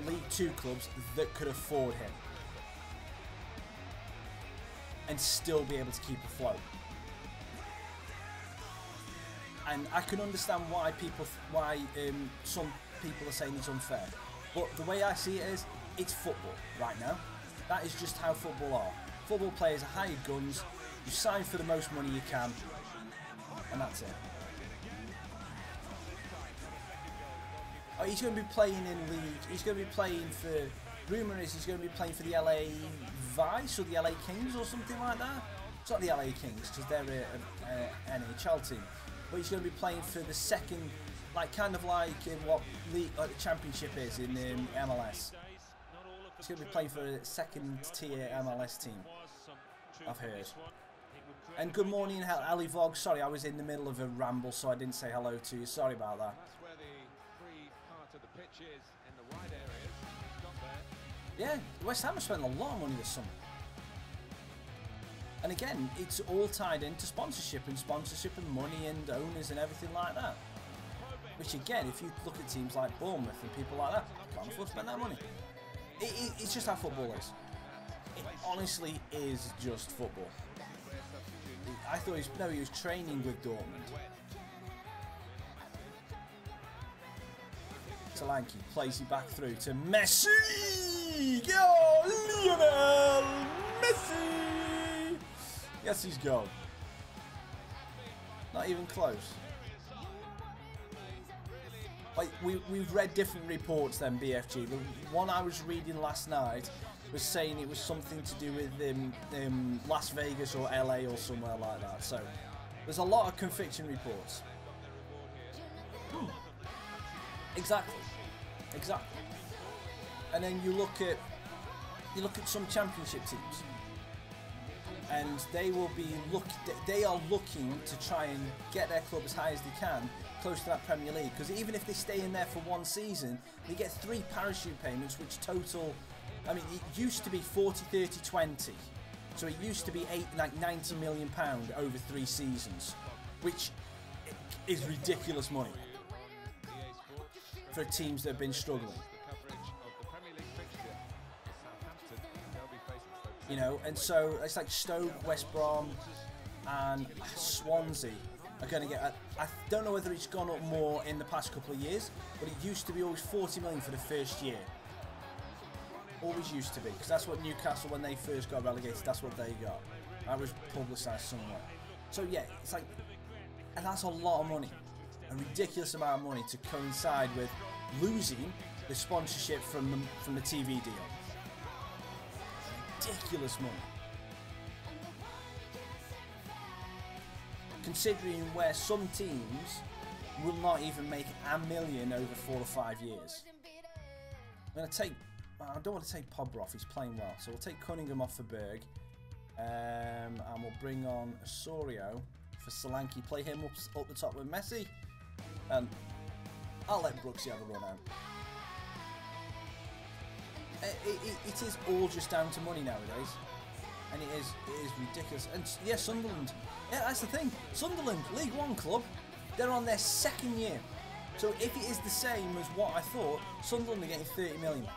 League 2 clubs that could afford him and still be able to keep afloat. And I can understand why some people are saying it's unfair, but the way I see it is, it's football right now. That is just how football are. Football players are hired guns. You sign for the most money you can, and that's it. Oh, he's going to be playing in league. He's going to be playing for. Rumour is he's going to be playing for the LA Vice or the LA Kings or something like that. It's not the LA Kings because they're an NHL team, but he's going to be playing for the second, kind of like in what league, like the Championship is in MLS. He's going to be playing for a second tier MLS team, I've heard. And good morning, Ali Vlog. Sorry, I was in the middle of a ramble, so I didn't say hello to you. Sorry about that. That's where the free part of the pitch is in the wide areas. It's not there. Yeah, West Ham have spent a lot of money this summer. And again, it's all tied into sponsorship and money and owners and everything like that. Which again, if you look at teams like Bournemouth and people like that, can't afford to spend that money. It's just how football is. It honestly is just football. I thought he was training with Dortmund. Solanke plays it back through to Messi! Go, Lionel Messi! Yes, he's gone. Not even close. Like we've read different reports then, BFG. The one I was reading last night was saying it was something to do with Las Vegas or LA or somewhere like that. So there's a lot of conflicting reports. Exactly. And then you look at some championship teams, and they are looking to try and get their club as high as they can, close to that Premier League, because even if they stay in there for one season, they get 3 parachute payments, which total, I mean, it used to be 40, 30, 20, so it used to be £90 million over 3 seasons, which is ridiculous money for teams that have been struggling. You know, and so it's like Stoke, West Brom, and Swansea are going to get. I don't know whether it's gone up more in the past couple of years, but it used to be always 40 million for the first year. Always used to be, because that's what Newcastle, when they first got relegated, that's what they got. That was publicised somewhere. So yeah, it's like, and that's a lot of money, a ridiculous amount of money to coincide with losing the sponsorship from the TV deal. Ridiculous money. Considering where some teams will not even make $1 million over 4 or 5 years. I'm going to take. I don't want to take Pogba off. He's playing well, so we'll take Cunningham off for Berg, and we'll bring on Osorio for Solanke. Play him up the top with Messi, and I'll let Brooksy have a run out. It is all just down to money nowadays, and it is ridiculous. And yeah, Sunderland. Yeah, that's the thing. Sunderland, League One club, they're on their 2nd year. So if it is the same as what I thought, Sunderland are getting 30 million.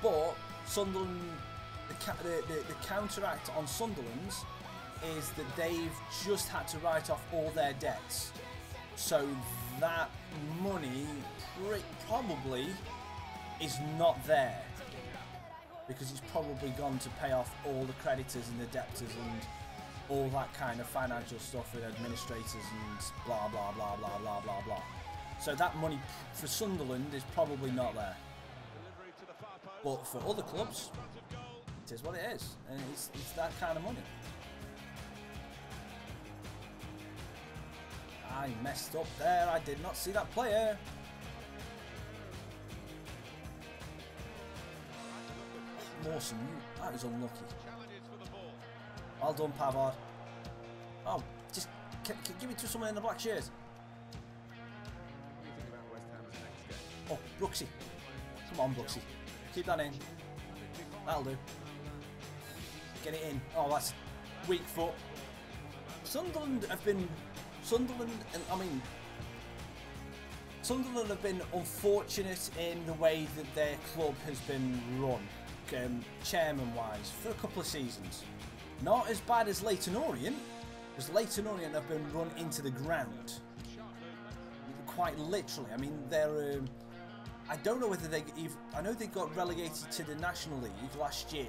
But Sunderland, the counteract on Sunderland's is that they've just had to write off all their debts. So that money probably is not there, because it's probably gone to pay off all the creditors and the debtors and all that kind of financial stuff with administrators and blah blah blah blah blah blah blah. So that money for Sunderland is probably not there. But for other clubs, it is what it is, and it's that kind of money. I messed up there. I did not see that player. Mawson, that is unlucky. Challenges for the ball. Well done, Pavard. Oh, just give it to someone in a black shirt. Oh, Brooksy. Come on, Brooksy. Keep that in. That'll do. Get it in. Oh, that's weak foot. Sunderland have been Sunderland have been unfortunate in the way that their club has been run, chairman-wise, for a couple of seasons. Not as bad as Leyton Orient, because Leyton Orient have been run into the ground. Quite literally. I mean, they're... I don't know whether I know they got relegated to the National League last year.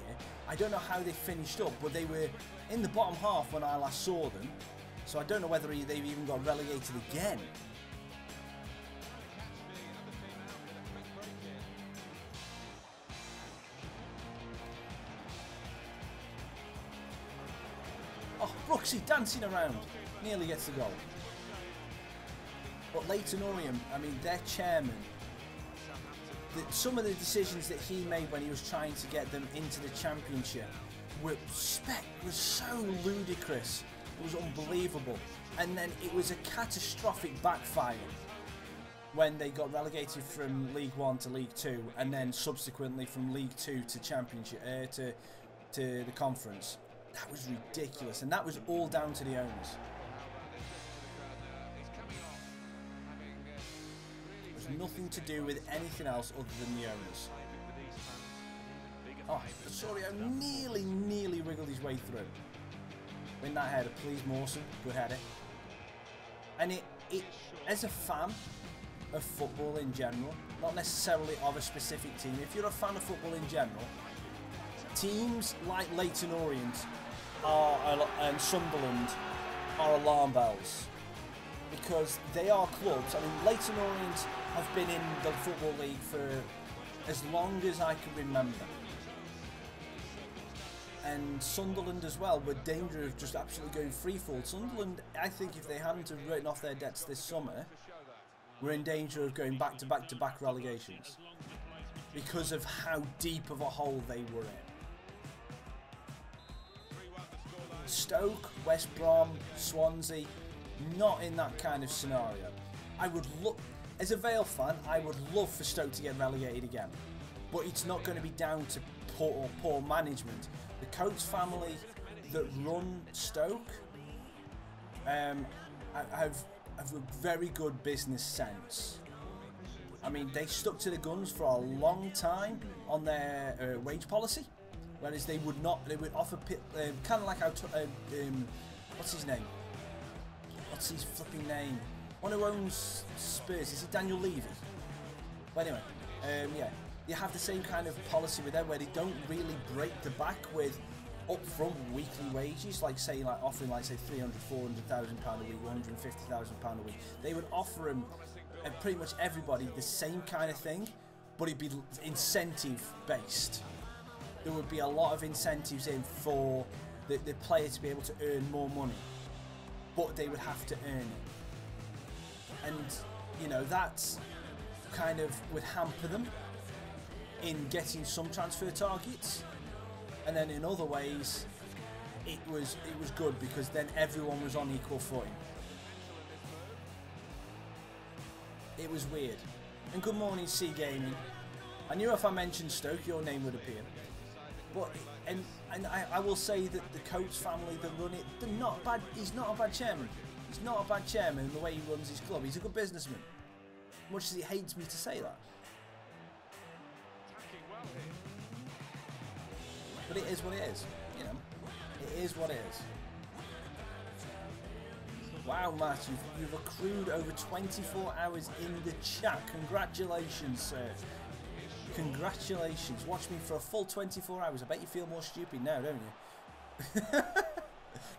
I don't know how they finished up, but they were in the bottom half when I last saw them. So I don't know whether they've even got relegated again. Oh, Brooksy dancing around. Nearly gets the goal. But Leyton Orient, I mean, their chairman, some of the decisions that he made when he was trying to get them into the Championship was so ludicrous. It was unbelievable. And then it was a catastrophic backfire when they got relegated from League 1 to League 2 and then subsequently from League 2 to Championship to the Conference. That was ridiculous, and that was all down to the owners. Nothing to do with anything else other than the owners. Oh, Osorio nearly wriggled his way through. Win that header, please, Mawson. Good header. And it, as a fan of football in general, not necessarily of a specific team, if you're a fan of football in general, teams like Leyton Orient and Sunderland are alarm bells. Because they are clubs. I mean, Leyton Orient have been in the Football League for as long as I can remember. And Sunderland as well were in danger of just absolutely going freefall. Sunderland, I think if they hadn't have written off their debts this summer, were in danger of going back to back relegations. Because of how deep of a hole they were in. Stoke, West Brom, Swansea, not in that kind of scenario. I would look, as a Vale fan, I would love for Stoke to get relegated again, but it's not going to be down to poor management. The Coates family that run Stoke have a very good business sense. I mean, they stuck to the guns for a long time on their wage policy, whereas they would offer kind of like how what's his name? What's his flipping name? One who owns Spurs, is it Daniel Levy? But anyway, yeah, you have the same kind of policy with them where they don't really break the back with upfront weekly wages, like offering say £300,000, £400,000 a week, £150,000 a week. They would offer them pretty much everybody the same kind of thing, but it'd be incentive based. There would be a lot of incentives in for the player to be able to earn more money. But they would have to earn it. And, you know, that's kind of would hamper them in getting some transfer targets. And then in other ways, it was good because then everyone was on equal footing. It was weird. And good morning, C Gaming. I knew if I mentioned Stoke, your name would appear. But and I will say that the Coates family that run it, they're not bad. He's not a bad chairman. He's not a bad chairman in the way he runs his club. He's a good businessman. Much as he hates me to say that. But it is what it is. You know, it is what it is. Wow, Matt, you've accrued over 24 hours in the chat. Congratulations, sir. Congratulations. Watch me for a full 24 hours. I bet you feel more stupid now, don't you?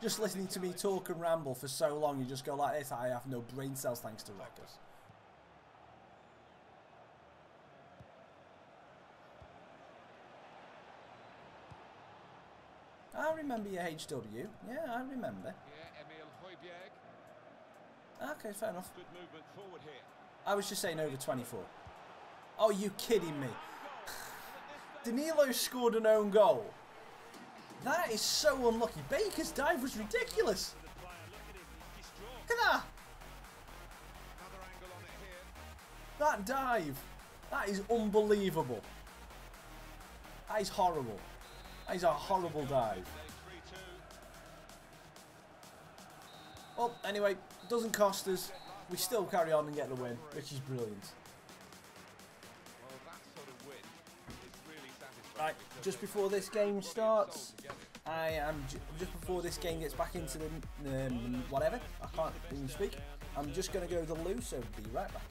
Just listening to me talk and ramble for so long, you just go like this. I have no brain cells thanks to Raccas. I remember your HW. Yeah, I remember. Okay, fair enough. Good movement forward here. I was just saying over 24. Oh, you kidding me? Danilo scored an own goal. That is so unlucky. Baker's dive was ridiculous. Look at that. That dive. That is unbelievable. That is horrible. That is a horrible dive. Well, anyway, doesn't cost us. We still carry on and get the win, which is brilliant. Right, just before this game starts, just before this game gets back into the whatever, I can't even speak. I'm just going to go to the loo, so be right back.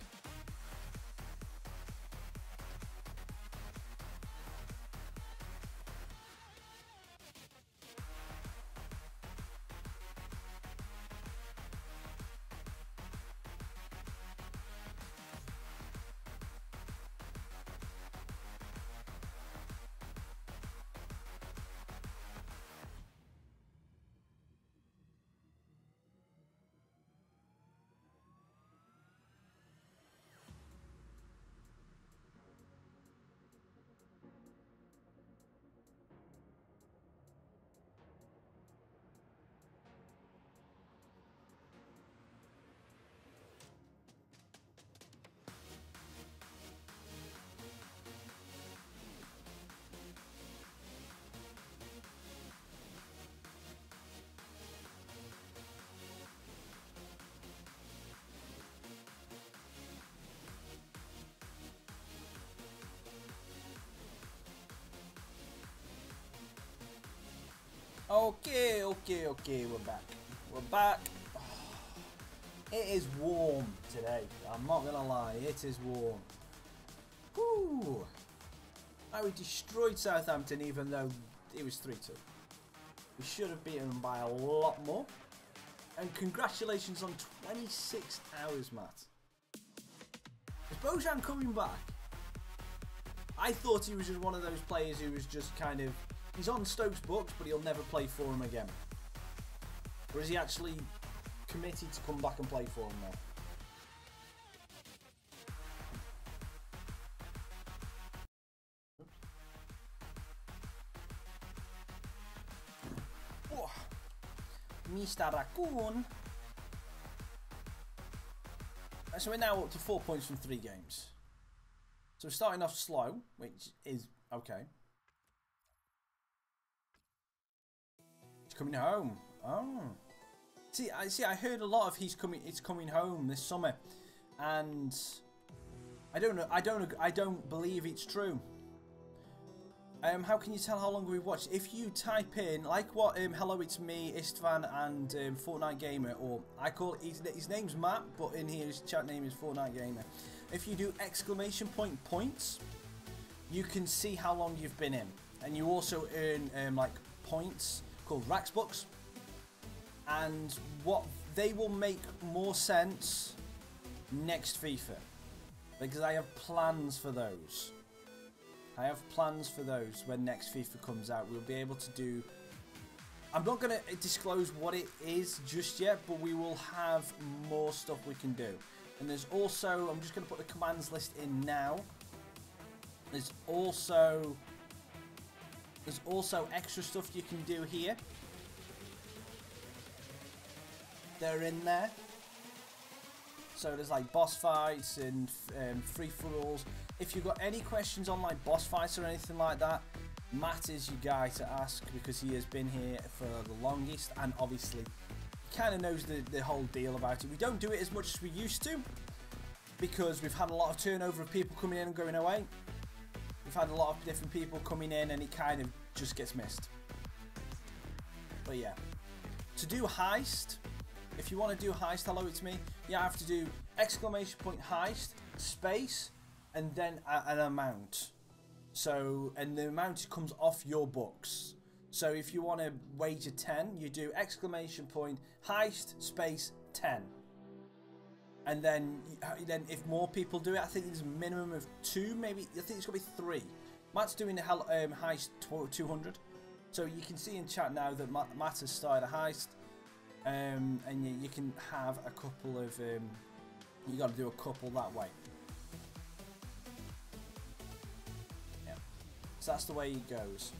Okay, we're back. We're back. Oh, it is warm today. I'm not gonna lie, it is warm. Woo! We destroyed Southampton even though it was 3-2. We should have beaten them by a lot more. And congratulations on 26 hours, Matt. Is Bojan coming back? I thought he was just one of those players who was just kind of... He's on Stoke's books, but he'll never play for him again. Or is he actually committed to come back and play for him now? Oh, Mr. Raccoon. So we're now up to 4 points from 3 games. So we're starting off slow, which is okay. Coming home. Oh, I heard a lot of it's coming home this summer, and I don't know. I don't believe it's true. How can you tell how long we've watched? If you type in like what hello, it's me, Istvan, and Fortnite Gamer, or I call it, his name's Matt, but in here his chat name is Fortnite Gamer. If you do exclamation points, you can see how long you've been in, and you also earn like points called Raccas, and what they will make more sense next FIFA, because I have plans for those. I have plans for those when next FIFA comes out. We'll be able to do... I'm not going to disclose what it is just yet, but we will have more stuff we can do. And there's also... I'm just going to put the commands list in now. There's also extra stuff you can do here. They're in there. So there's like boss fights and free-for-alls. If you've got any questions on like boss fights or anything like that, Matt is your guy to ask, because he has been here for the longest and obviously kind of knows the whole deal about it. We don't do it as much as we used to because we've had a lot of turnover of people coming in and going away. We've had a lot of different people coming in and it kind of just gets missed. But yeah, to do heist, if you want to do heist, hello, it's me, you have to do exclamation point heist, space, and then an amount. So, and the amount comes off your books. So if you want to wager 10, you do exclamation point heist, space, 10. And then if more people do it, I think there's a minimum of 2, maybe, I think it's going to be 3. Matt's doing the heist 200. So you can see in chat now that Matt has started a heist. And you can have a couple of, you got to do a couple that way. Yeah. So that's the way it goes.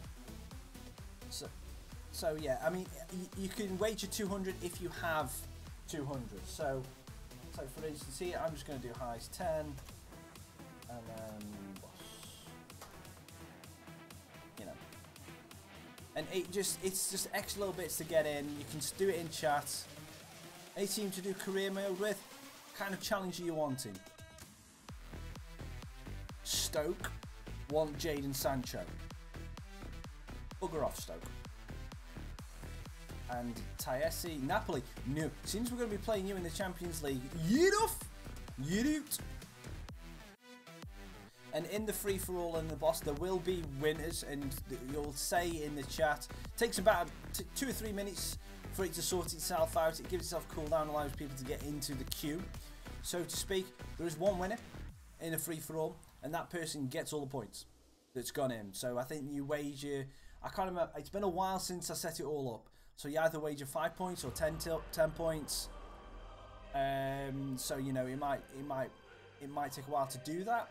So yeah, I mean, you can wager 200 if you have 200. So for instance here, I'm just going to do highs 10, and then, you know, and it's just extra little bits to get in. You can do it in chat. Any team to do career mode with, kind of challenge you wanting. Stoke want Jadon Sancho. Bugger off, Stoke. And Taesi, Napoli. No, seems we're going to be playing you in the Champions League. You And in the free-for-all and the boss, there will be winners, and you'll say in the chat. It takes about 2 or 3 minutes for it to sort itself out. It gives itself cooldown, allows people to get into the queue, so to speak. There is one winner in a free-for-all, and that person gets all the points that's gone in. So I think you wager, I can't remember, it's been a while since I set it all up. So you either wager 5 points or 10 points. So you know, it might take a while to do that.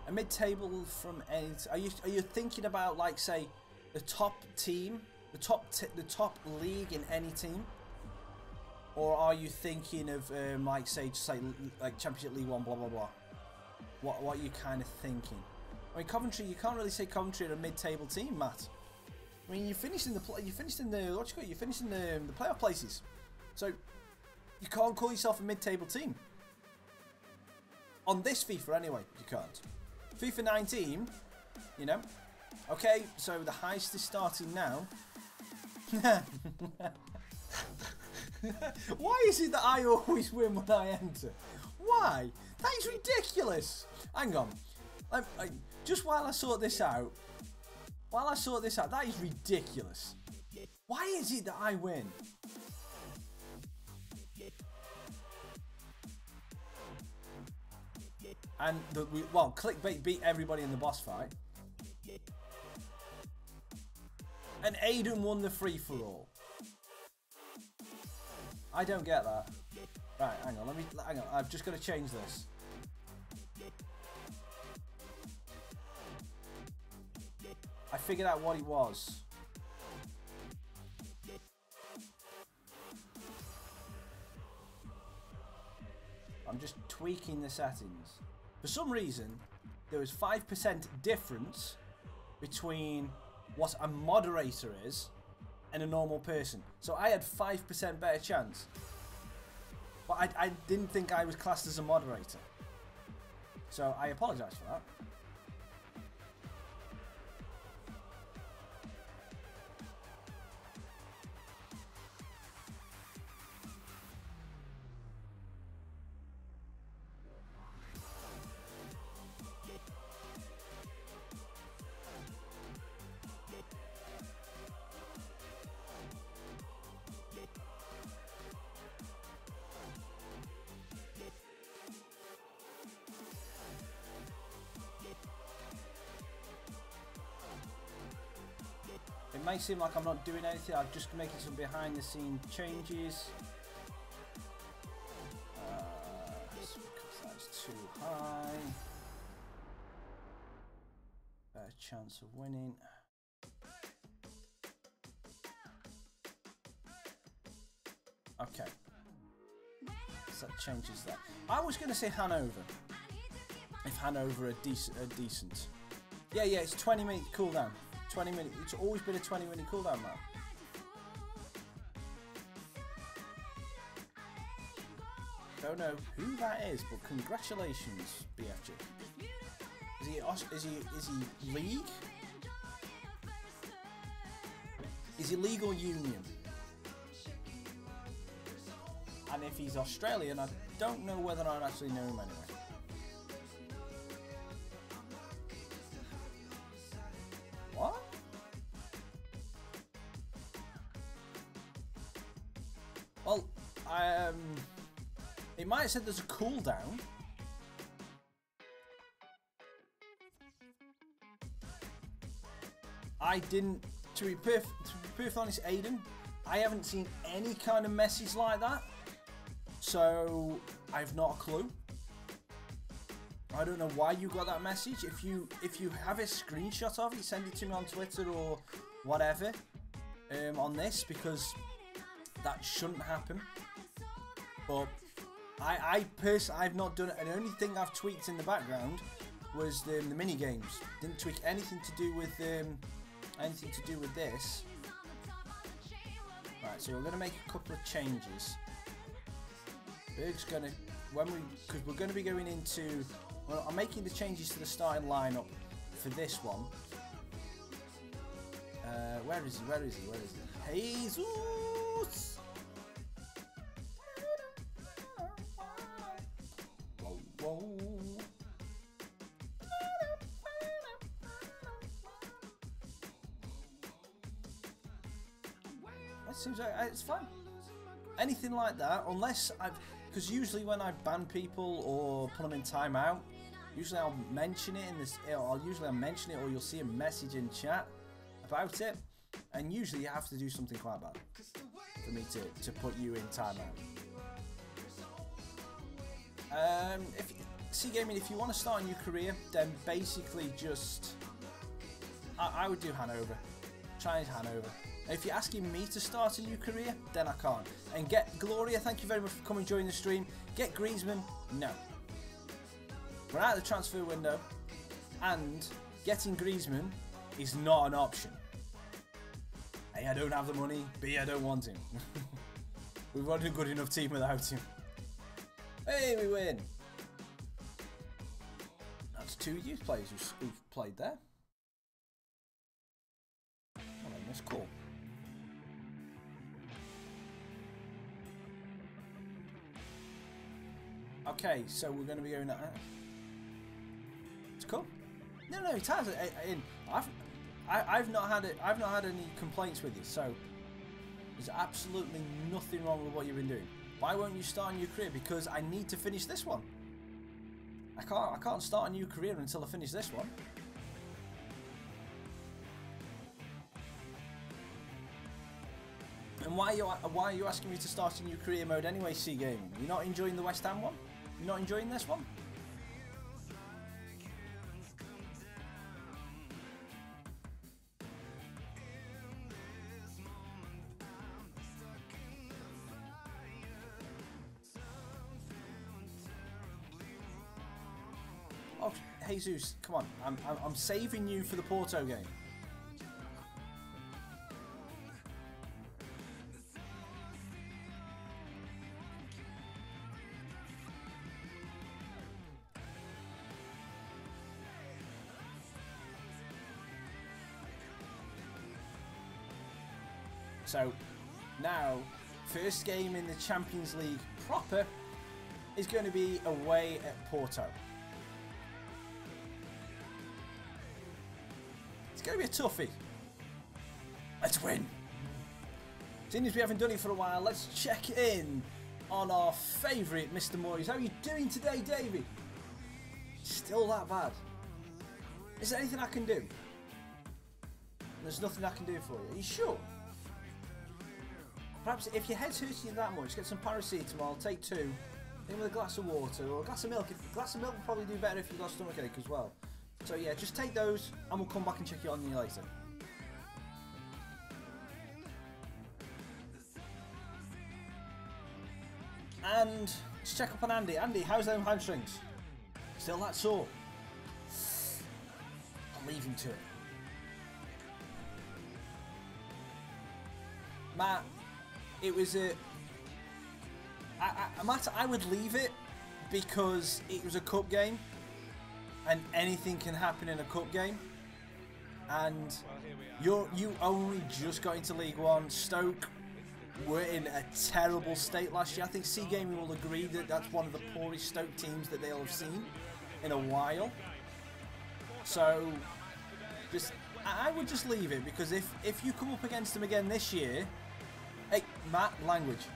A mid-table from any. Are you thinking about, like, say, the top team, the top league in any team, or are you thinking of like, say, just like Championship League 1, blah blah blah? What are you kind of thinking? I mean, Coventry. You can't really say Coventry are a mid-table team, Matt. I mean, you finished in the playoff places, so you can't call yourself a mid-table team. On this FIFA, anyway, you can't. FIFA 19, you know. Okay, so the heist is starting now. Why is it that I always win when I enter? Why? That is ridiculous. Hang on. Just while I sort this out, that is ridiculous. Why is it that I win? And Clickbait beat everybody in the boss fight. And Aiden won the free-for-all. I don't get that. Right, hang on, hang on, I've just got to change this. I figured out what it was. I'm just tweaking the settings. For some reason, there was 5% difference between what a moderator is and a normal person. So I had 5% better chance. But I didn't think I was classed as a moderator. So I apologise for that. It may seem like I'm not doing anything, I'm just making some behind the scene changes. Because that's too high. Better chance of winning. Okay. So that changes that. I was going to say Hanover. If Hanover are decent. Yeah, it's 20-minute cooldown. 20 minutes. It's always been a 20-minute cooldown, man. Don't know who that is, but congratulations, BFG. Is he league? Is he league or union? And if he's Australian, I don't know whether I'd actually know him anyway. What? Well, it might have said there's a cooldown. I didn't, to be perfectly honest, Aiden, I haven't seen any kind of message like that. So, I've not a clue. I don't know why you got that message. If you have a screenshot of it, send it to me on Twitter or whatever on this, because that shouldn't happen. But I personally, I've not done it, and the only thing I've tweaked in the background was the mini games. Didn't tweak anything to do with this. Right, so we're gonna make a couple of changes. We're just gonna because we're gonna be going into. Well, I'm making the changes to the starting lineup for this one. Where is he? Jesus! Whoa. That seems like it's fine. Anything like that, unless because usually when I ban people or put them in timeout, usually I'll mention it in this. I'll mention it, or you'll see a message in chat about it, and usually you have to do something quite bad for me to put you in timeout. If C-Gaming, if you want to start a new career, then basically just I would do Hanover. Try Hanover. If you're asking me to start a new career, then I can't. And get Gloria, thank you very much for coming and joining the stream. Get Griezmann, no. We're out of the transfer window, and getting Griezmann is not an option. A, I don't have the money. B, I don't want him. We've got a good enough team without him. Hey, we win. That's 2 youth players who've played there. Oh, that's cool. Okay, so we're going to be going at. It's cool. No, it has. I've not had it. I've not had any complaints with you. So there's absolutely nothing wrong with what you've been doing. Why won't you start a new career? Because I need to finish this one. I can't start a new career until I finish this one. And why are you asking me to start a new career mode anyway, C-Gaming? You're not enjoying the West Ham one? You're not enjoying this one? Oh, Jesus, come on! I'm saving you for the Porto game. So now, first game in the Champions League proper is going to be away at Porto. It's going to be a toughie. Let's win. Seeing as we haven't done it for a while, let's check in on our favourite Mr. Moyes. How are you doing today, David? Still that bad? Is there anything I can do? There's nothing I can do for you. Are you sure? Perhaps if your head's hurting you that much, get some paracetamol, take 2, in with a glass of water or a glass of milk. A glass of milk would probably do better if you've got stomachache as well. So yeah, just take those and we'll come back and check it on you later. And let's check up on Andy. Andy, how's them hamstrings? Still that sore? I'll leave him to it. Matt, it was a... Matt, I would leave it because it was a cup game and anything can happen in a cup game. And you only just got into League One. Stoke were in a terrible state last year. I think C-Gaming will agree that that's one of the poorest Stoke teams that they'll have seen in a while. So, I would just leave it, because if you come up against them again this year, hey, Matt, language.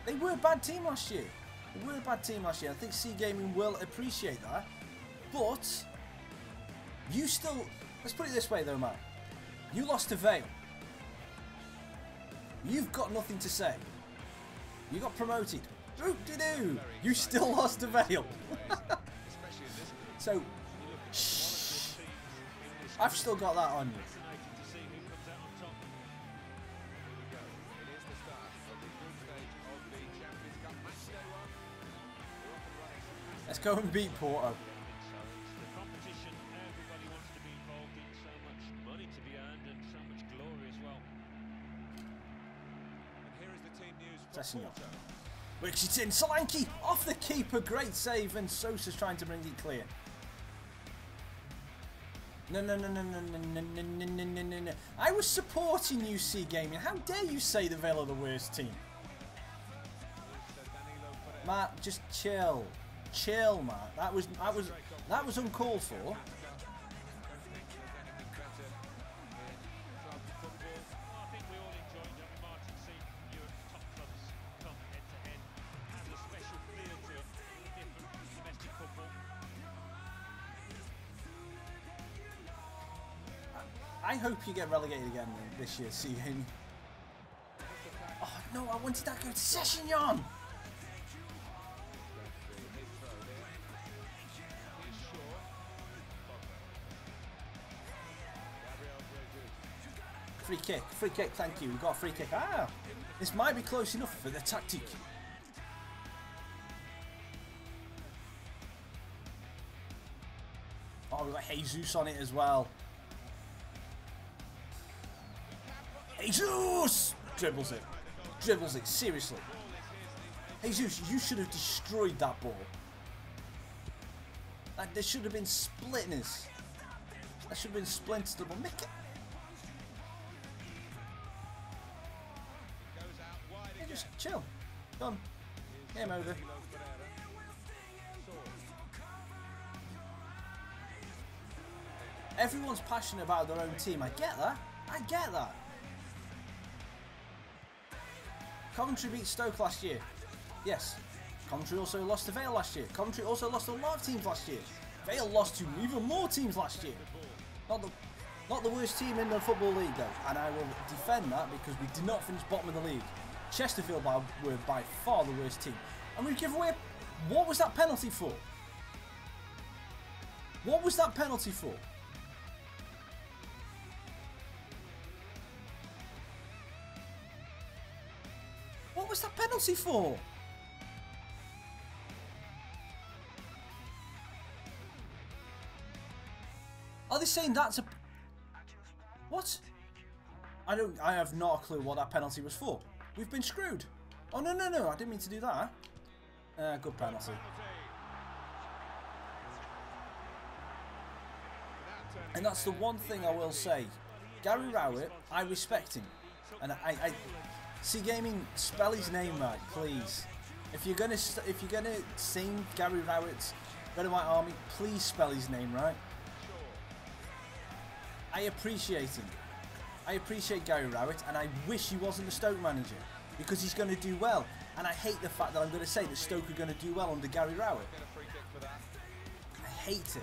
They were a bad team last year. I think C-Gaming will appreciate that. But you still, let's put it this way though, Matt. You lost to Vale. You've got nothing to say. You got promoted. Doo-doo-doo. You still lost to Vale. Stoke. Shh. I've still got that on you. Let's go and beat Porto. Session. Which it's in. Solanke off the keeper. Great save. And Sosa's trying to bring it clear. No. I was supporting UC Gaming. How dare you say the Vale are the worst team? Matt, just chill. Chill, Matt. That was uncalled for. I hope you get relegated again this year, C Gaming. Oh no, I wanted that to go to Sessignon! Free kick, thank you. We got a free kick. Ah, this might be close enough for the tactic. Oh, we got Jesus on it as well. Jesus! Dribbles it, seriously. Jesus, you should have destroyed that ball. There should have been splitness. That should have been splinters. Mick it. Yeah, just chill. Done. Game over. Everyone's passionate about their own team. I get that. Coventry beat Stoke last year. Yes. Coventry also lost to Vale last year. Coventry also lost to a lot of teams last year. Vale lost to even more teams last year. Not the worst team in the Football League though. And I will defend that because we did not finish bottom of the league. Chesterfield were by far the worst team. And we give away... What was that penalty for? What was that penalty for? What was that penalty for? Are they saying that's a... What? I have not a clue what that penalty was for. We've been screwed. Oh, no, I didn't mean to do that. Good penalty. And that's the one thing I will say. Gary Rowett, I respect him. And I see Gaming, spell his name right, please. If you're gonna sing Gary Rowett's Red and White Army, please spell his name right. I appreciate him. I appreciate Gary Rowett, and I wish he wasn't the Stoke manager because he's going to do well. And I hate the fact that I'm going to say that Stoke are going to do well under Gary Rowett. I hate it.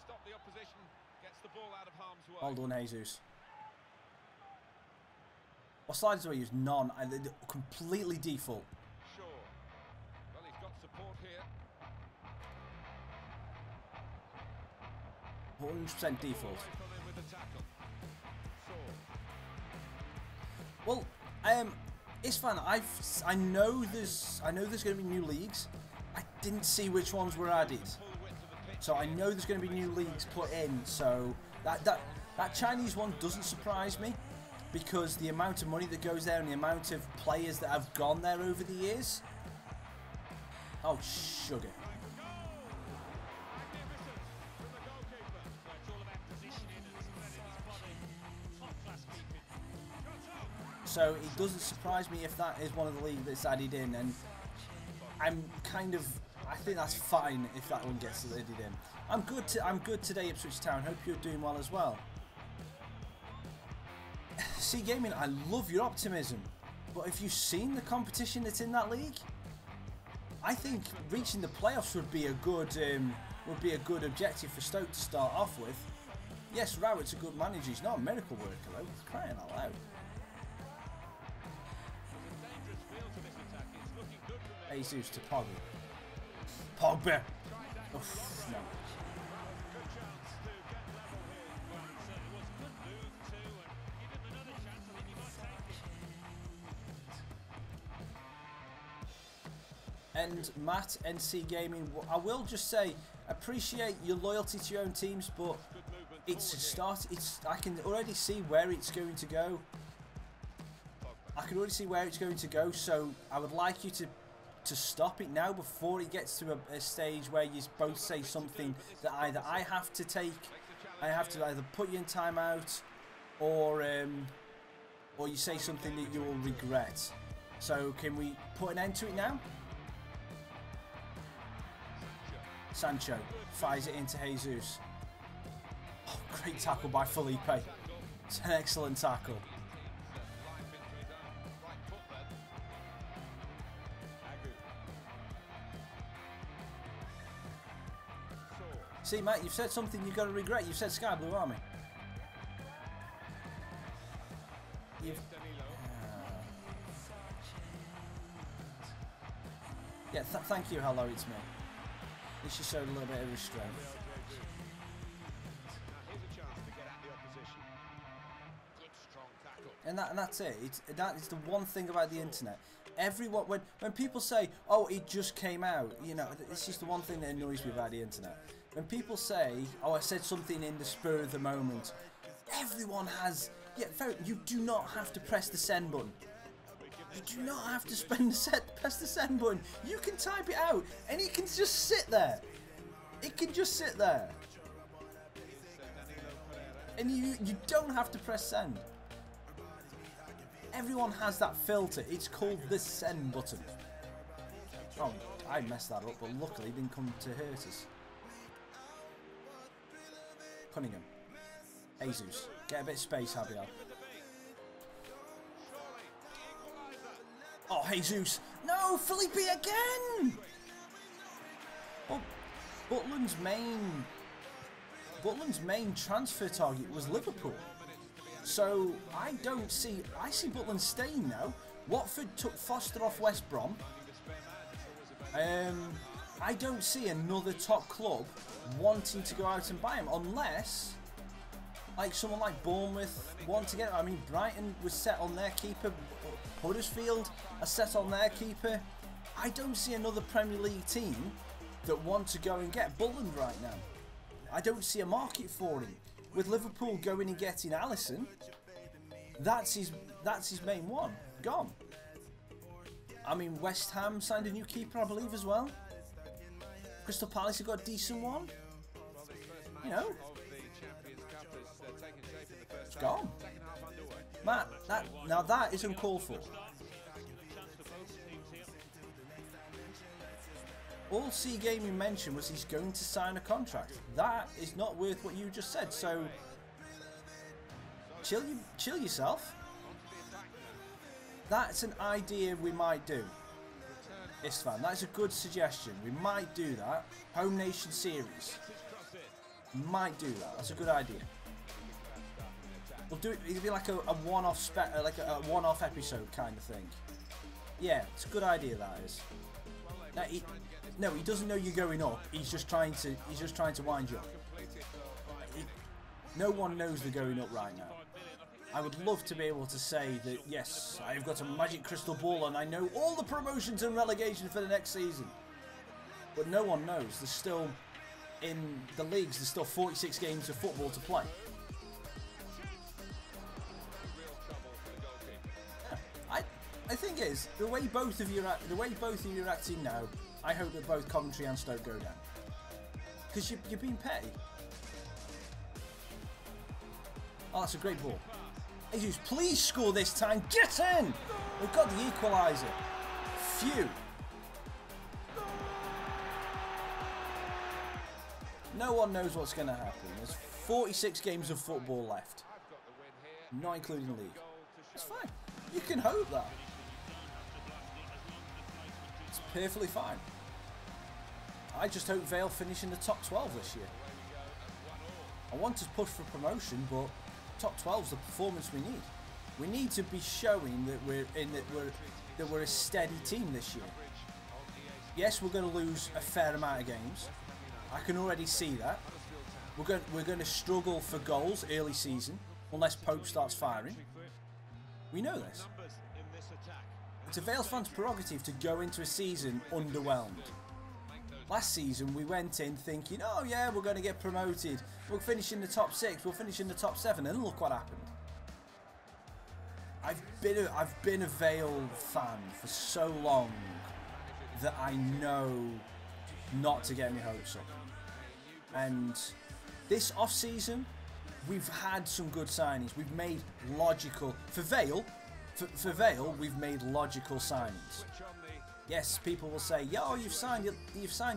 Stop the opposition, gets the ball out of harm's way. Well done, Jesus. What slides do I use? None. They're completely default. Sure. Well, he's got support here. 100% default. Well, it's fine. I know there's going to be new leagues. I didn't see which ones were added. So I know there's going to be new leagues put in. So that Chinese one doesn't surprise me, because the amount of money that goes there and the amount of players that have gone there over the years. Oh, sugar. So it doesn't surprise me if that is one of the leagues that's added in, and I think that's fine if that one gets added in. I'm good today, Ipswich Town. Hope you're doing well as well. See, Gaming, I love your optimism, but have you seen the competition that's in that league? I think reaching the playoffs would be a good objective for Stoke to start off with. Yes, Rowett's a good manager. He's not a miracle worker though. He's crying out loud. Jesus to Pogba. Pogba! Oof, no. And Matt, NC Gaming, I will just say, appreciate your loyalty to your own teams, but it's a start. I can already see where it's going to go. I can already see where it's going to go, so I would like you to stop it now before it gets to a stage where you both say something that either I have to either put you in timeout, or you say something that you will regret. So can we put an end to it now? Sancho fires it into Jesus. Oh, great tackle by Felipe. It's an excellent tackle. See, Matt, you've said something you've got to regret. You've said Sky Blue Army. Yeah, thank you, hello, it's me. At least you showed a little bit of restraint. And that's it. That is the one thing about the internet. Everyone, when people say, "Oh, it just came out," you know, it's just the one thing that annoys me about the internet. When people say, "Oh, I said something in the spur of the moment," everyone has. Yeah, you do not have to press the send button. You do not have to press the send button. You can type it out, and it can just sit there. It can just sit there, and you don't have to press send. Everyone has that filter. It's called the send button. Oh, I messed that up, but luckily it didn't come to hurt us. Cunningham. Jesus. Get a bit of space, Javier. Oh, Jesus. No, Felipe again! Well, Butland's main transfer target was Liverpool. So, I see Butland staying now. Watford took Foster off West Brom. I don't see another top club wanting to go out and buy him, unless, like, someone like Bournemouth want to get him. I mean, Brighton was set on their keeper. Huddersfield are set on their keeper. I don't see another Premier League team that want to go and get Butland right now. I don't see a market for him. With Liverpool going and getting Alisson, that's his main one. Gone. I mean, West Ham signed a new keeper, I believe, as well. Crystal Palace have got a decent one. You know, it's gone. Matt, that is uncalled for. All C Gaming mentioned was he's going to sign a contract. That is not worth what you just said. So chill yourself. That's an idea we might do. Istvan, that's a good suggestion. We might do that. Home Nation series. Might do that. That's a good idea. We'll do it. It'll be like a one-off one-off episode kind of thing. Yeah, it's a good idea. That is. Now, he doesn't know you're going up. He's just trying to wind you up. No one knows they're going up right now. I would love to be able to say that, yes, I've got a magic crystal ball and I know all the promotions and relegation for the next season. But no one knows. There's still, in the leagues, there's still 46 games of football to play. I think it is the way both of you are acting now. I hope that both Coventry and Stoke go down, because you're being petty. Oh, that's a great ball. Jesus, please score this time. Get in! We've got the equaliser. Phew. No one knows what's going to happen. There's 46 games of football left, not including the league. It's fine. You can hope that. It's perfectly fine. I just hope Vale finish in the top 12 this year. I want to push for promotion, but top 12 is the performance we need. We need to be showing that we're a steady team this year. Yes, we're going to lose a fair amount of games. I can already see that. We're going to struggle for goals early season unless Pope starts firing. We know this. It's a Vale's fans' prerogative to go into a season underwhelmed. Last season we went in thinking, oh yeah, we're going to get promoted. We'll finish in the top 6. We'll finish in the top 7, and look what happened. I've been a Vale fan for so long that I know not to get my hopes up. And this off-season, we've had some good signings. We've made logical for Vale. For Vale, we've made logical signings. Yes, people will say, "Yo, you've signed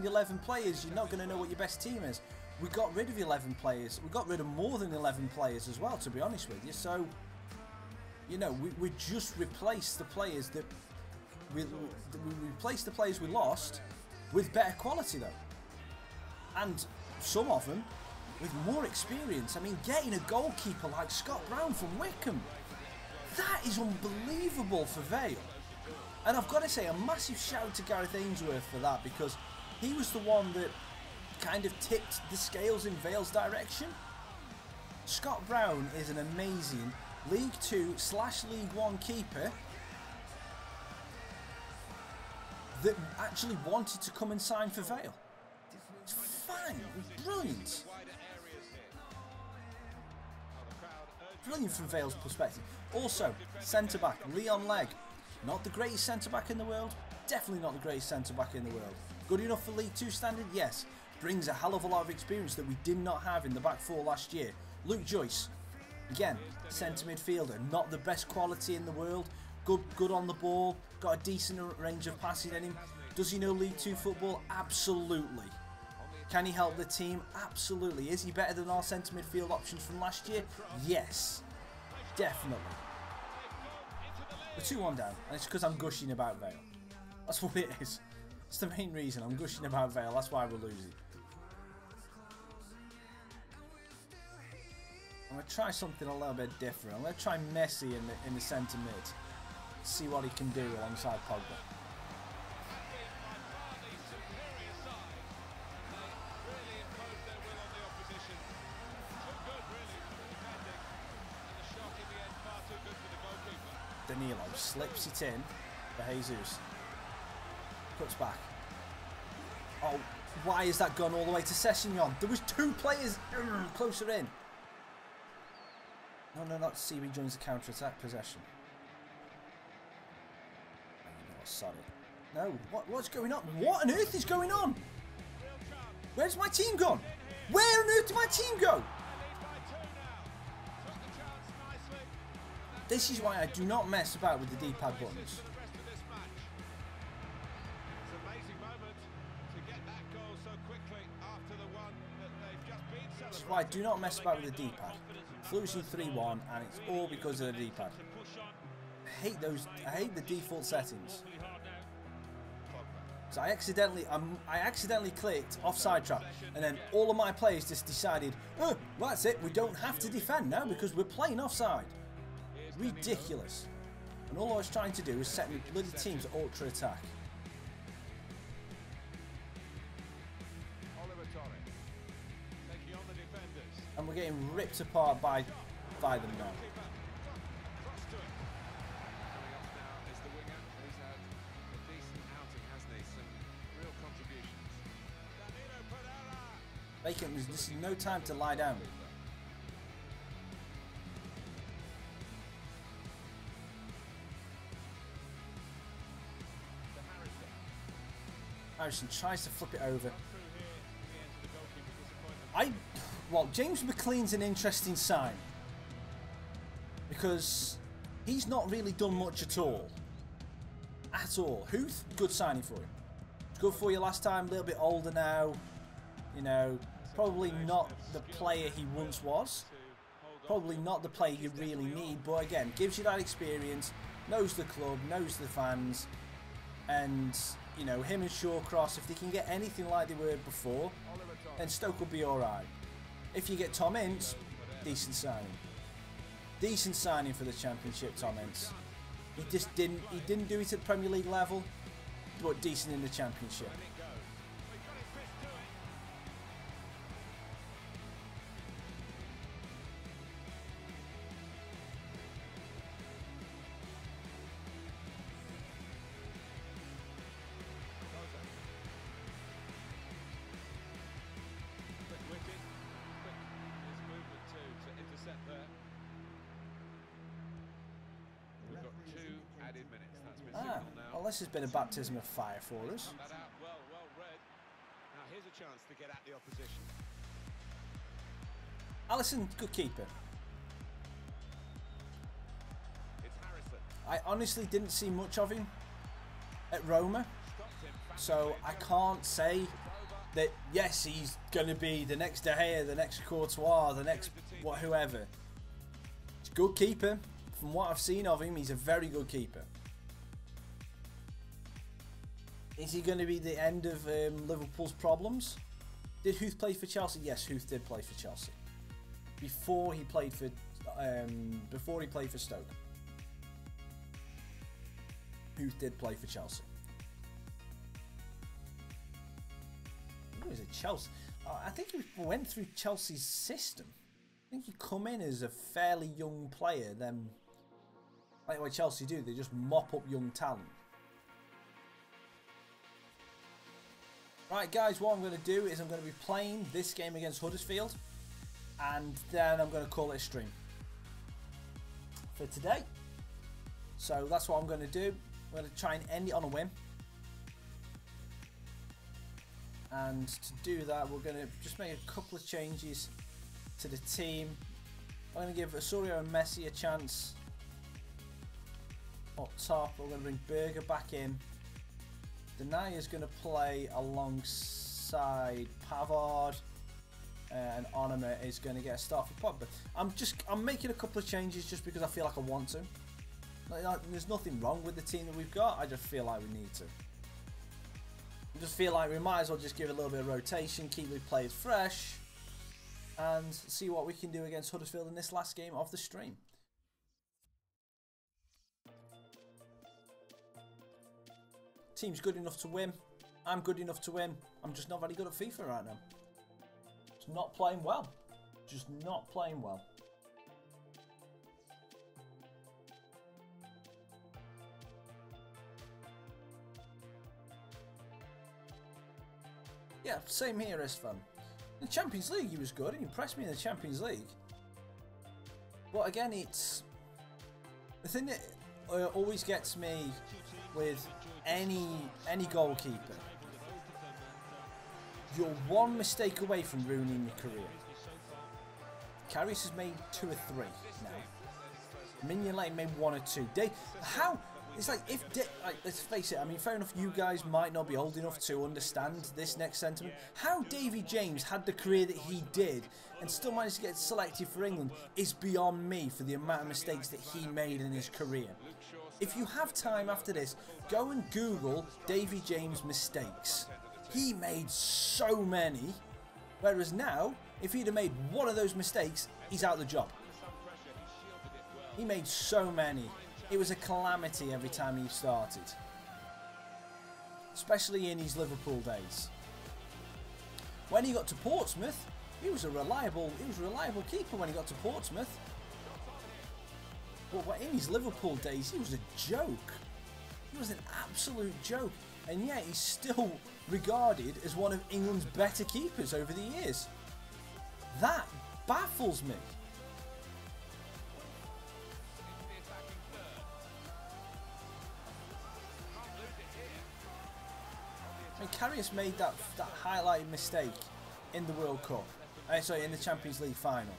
11 players. You're not going to know what your best team is." We got rid of 11 players. We got rid of more than 11 players as well, to be honest with you. So, you know, we just replaced the players that we replaced the players we lost with better quality though, and some of them with more experience. I mean, getting a goalkeeper like Scott Brown from Wickham, that is unbelievable for Vale. And I've got to say a massive shout to Gareth Ainsworth for that, because he was the one that kind of tipped the scales in Vale's direction. Scott Brown is an amazing League 2/League 1 keeper that actually wanted to come and sign for Vale. It's fine, it's brilliant. Brilliant from Vale's perspective. Also, centre-back, Leon Legg. Not the greatest centre-back in the world. Definitely not the greatest centre-back in the world. Good enough for League 2 standard? Yes. Brings a hell of a lot of experience that we did not have in the back four last year. Luke Joyce. Again, centre midfielder. Not the best quality in the world. Good on the ball. Got a decent range of passing in him. Does he know League 2 football? Absolutely. Can he help the team? Absolutely. Is he better than our centre midfield options from last year? Yes. Definitely. We're 2-1 down, and it's because I'm gushing about Vale. That's what it is. It's the main reason. I'm gushing about Vale. That's why we're losing. I'm going to try something a little bit different. I'm going to try Messi in the centre mid. See what he can do alongside Pogba. Danilo slips it in for Jesus. Cuts back. Oh, why has that gone all the way to Sessegnon? There was 2 players closer in. No, not CB joins the counter-attack possession. Oh, sorry. No, what's going on? What on earth is going on? Where's my team gone? Where on earth did my team go? This is why I do not mess about with the D-pad buttons. This is why I do not mess about with the D-pad. It's losing 3-1 and it's all because of the D-pad. I hate the default settings. So I accidentally clicked offside trap, and then all of my players just decided, oh, well, that's it, we don't have to defend now because we're playing offside. Ridiculous. And all I was trying to do was set my bloody team to ultra attack. And we're getting ripped apart by them now. Bacon, this is no time to lie down. Harrison tries to flip it over. Well, James McLean's an interesting sign because he's not really done much at all. At all. Huth, good signing for him. Good for you last time, a little bit older now. You know, probably not the player he once was. Probably not the player you really need, but again, gives you that experience, knows the club, knows the fans, and, you know, him and Shawcross, if they can get anything like they were before, then Stoke will be alright. If you get Tom Ince, decent signing. Decent signing for the Championship, Tom Ince. He didn't do it at Premier League level, but decent in the Championship. Let it go. We've got his best doing. Quick-witted, quick in his movement too to intercept there. We've got 2 added minutes. That's been signalled now. Well, this has been a baptism of fire for us. Cut that out well read. Now here's a chance to get at the opposition. Alisson, good keeper. It's Harrison. I honestly didn't see much of him at Roma, Stopped him. so I can't say that, yes, he's going to be the next De Gea, the next Courtois, the next whoever. He's a good keeper. From what I've seen of him, he's a very good keeper. Is he going to be the end of Liverpool's problems? Did Huth play for Chelsea? Yes, Huth did play for Chelsea. Before he played for Stoke. Huth did play for Chelsea. He was at Chelsea. I think he went through Chelsea's system. I think he come in as a fairly young player, then like what Chelsea do, they just mop up young talent. Right guys, what I'm going to do is I'm going to be playing this game against Huddersfield, and then I'm going to call it a stream for today. So that's what I'm going to do. I'm going to try and end it on a win. And to do that, we're going to just make a couple of changes to the team. I'm going to give Osorio and Messi a chance up top. We're going to bring Berger back in. Denai is going to play alongside Pavard, and Onama is going to get a start for Pogba. I'm making a couple of changes just because I feel like I want to. There's nothing wrong with the team that we've got. I just feel like we need to. I just feel like we might as well just give it a little bit of rotation, keep the players fresh, and see what we can do against Huddersfield in this last game of the stream. Team's good enough to win. I'm good enough to win. I'm just not very good at FIFA right now. Just not playing well. Just not playing well. Yeah, same here, Estvan. In the Champions League, he was good. He impressed me in the Champions League. But again, it's the thing that always gets me with any goalkeeper. You're one mistake away from ruining your career. Karius has made 2 or 3 now. Mignolet made 1 or 2. How? It's like let's face it. I mean, fair enough. You guys might not be old enough to understand this next sentiment. How Davy James had the career that he did and still managed to get selected for England is beyond me for the amount of mistakes that he made in his career. If you have time after this, go and Google Davy James mistakes. He made so many, whereas now, if he'd have made 1 of those mistakes, he's out of the job. He made so many. It was a calamity every time he started. Especially in his Liverpool days. When he got to Portsmouth, he was a reliable keeper when he got to Portsmouth. But in his Liverpool days, he was a joke. He was an absolute joke. And yet he's still regarded as one of England's better keepers over the years. That baffles me. I mean, Karius made that highlighted mistake in the World Cup. Sorry, in the Champions League final.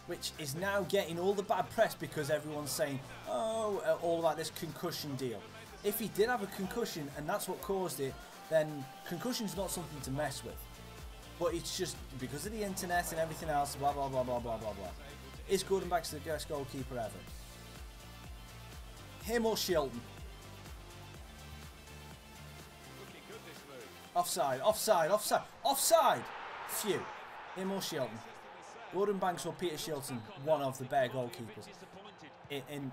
Which is now getting all the bad press because everyone's saying, oh, all about this concussion deal. If he did have a concussion and that's what caused it, then concussion's not something to mess with. But it's just because of the internet and everything else, blah, blah, blah, blah, blah, blah, blah. Is Gordon Banks the best goalkeeper ever? Him or Shilton? Offside, offside, offside, offside! Phew. Him or Shilton? Gordon Banks or Peter Shilton, one of the better goalkeepers in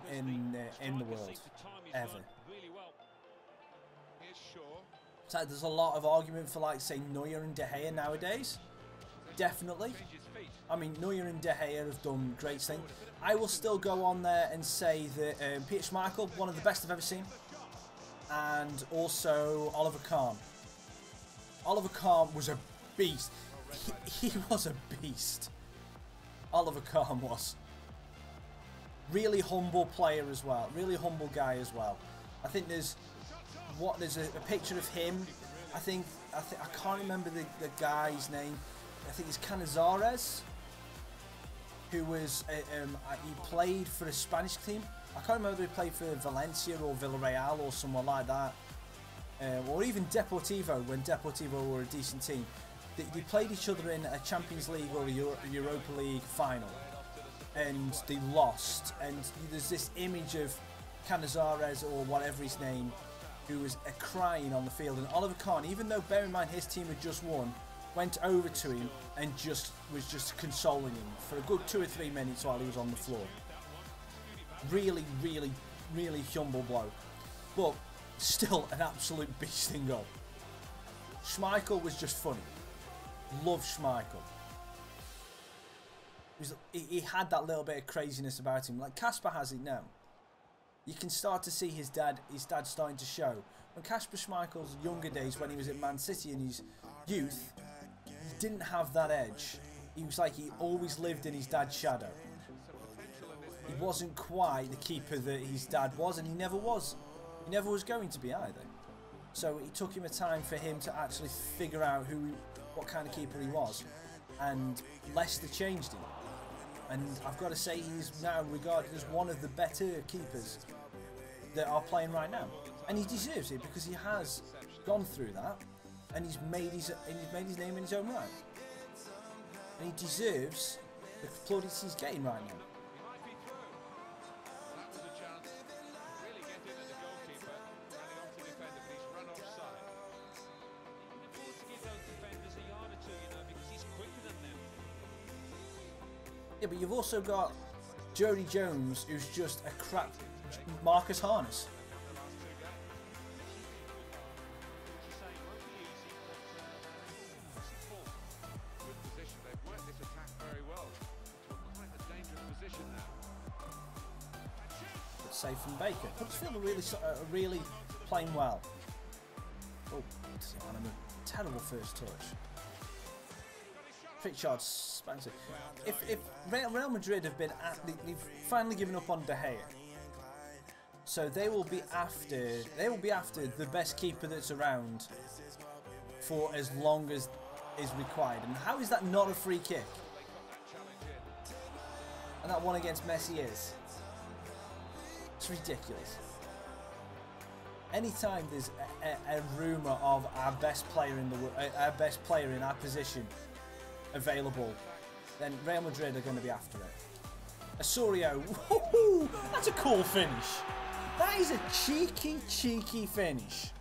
the world, ever. So there's a lot of argument for, like, say, Neuer and De Gea nowadays. Definitely. I mean, Neuer and De Gea have done great things. I will still go on there and say that Peter Schmeichel, one of the best I've ever seen. And also Oliver Kahn. Oliver Kahn was a beast. He was a beast. Oliver Kahn was. Really humble player as well. Really humble guy as well. I think there's a picture of him. I can't remember the guy's name. I think it's Canizares, who was he played for a Spanish team. I can't remember if he played for Valencia or Villarreal or somewhere like that, or even Deportivo when Deportivo were a decent team. They played each other in a Champions League or a Europa League final, and they lost. And there's this image of Canizares or whatever his name, who was crying on the field, and Oliver Kahn, even though bear in mind his team had just won, went over to him and was just consoling him for a good 2 or 3 minutes while he was on the floor. Really, really, really humble bloke, but still an absolute beast in goal. Schmeichel was just funny. Love Schmeichel. He had that little bit of craziness about him, like Kasper has it now. You can start to see his dad starting to show. When Kasper Schmeichel's younger days, when he was at Man City in his youth, he didn't have that edge. He was like he always lived in his dad's shadow. He wasn't quite the keeper that his dad was, and he never was. He never was going to be either. So it took him a time for him to actually figure out what kind of keeper he was. And Leicester changed him. And I've got to say he's now regarded as one of the better keepers that are playing right now. And he deserves it because he has gone through that and he's made his name in his own right. And he deserves the plaudits he's getting right now. Yeah, but you've also got Jody Jones, who's just a crap Marcus Harness. Good save from Baker. Huddersfield are really playing well. Oh, a terrible first touch. Pritchard, Spencer. If Real Madrid have they've finally given up on De Gea, so they will be after the best keeper that's around for as long as is required. And how is that not a free kick? And that one against Messi is. It's ridiculous. Anytime there's a rumour of our best player in our position available, then Real Madrid are going to be after it. Osorio, woohoo, that's a cool finish. That is a cheeky finish.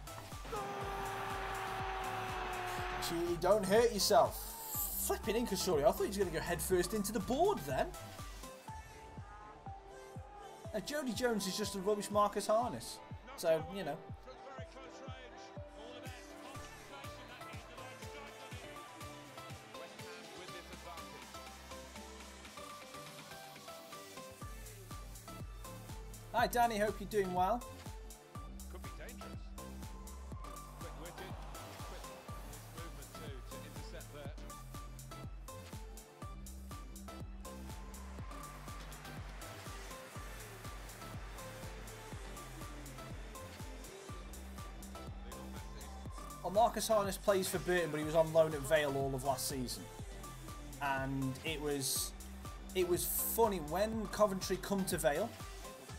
Gee, don't hurt yourself. Flipping in, Osorio. I thought he was going to go head first into the board then. Now, Jody Jones is just a rubbish Marcus Harness. So, you know. Hi Danny, hope you're doing well. Could be dangerous. Quick-witted, quick movement to intercept there. Well, Marcus Harness plays for Burton, but he was on loan at Vale all of last season. And it was funny when Coventry come to Vale.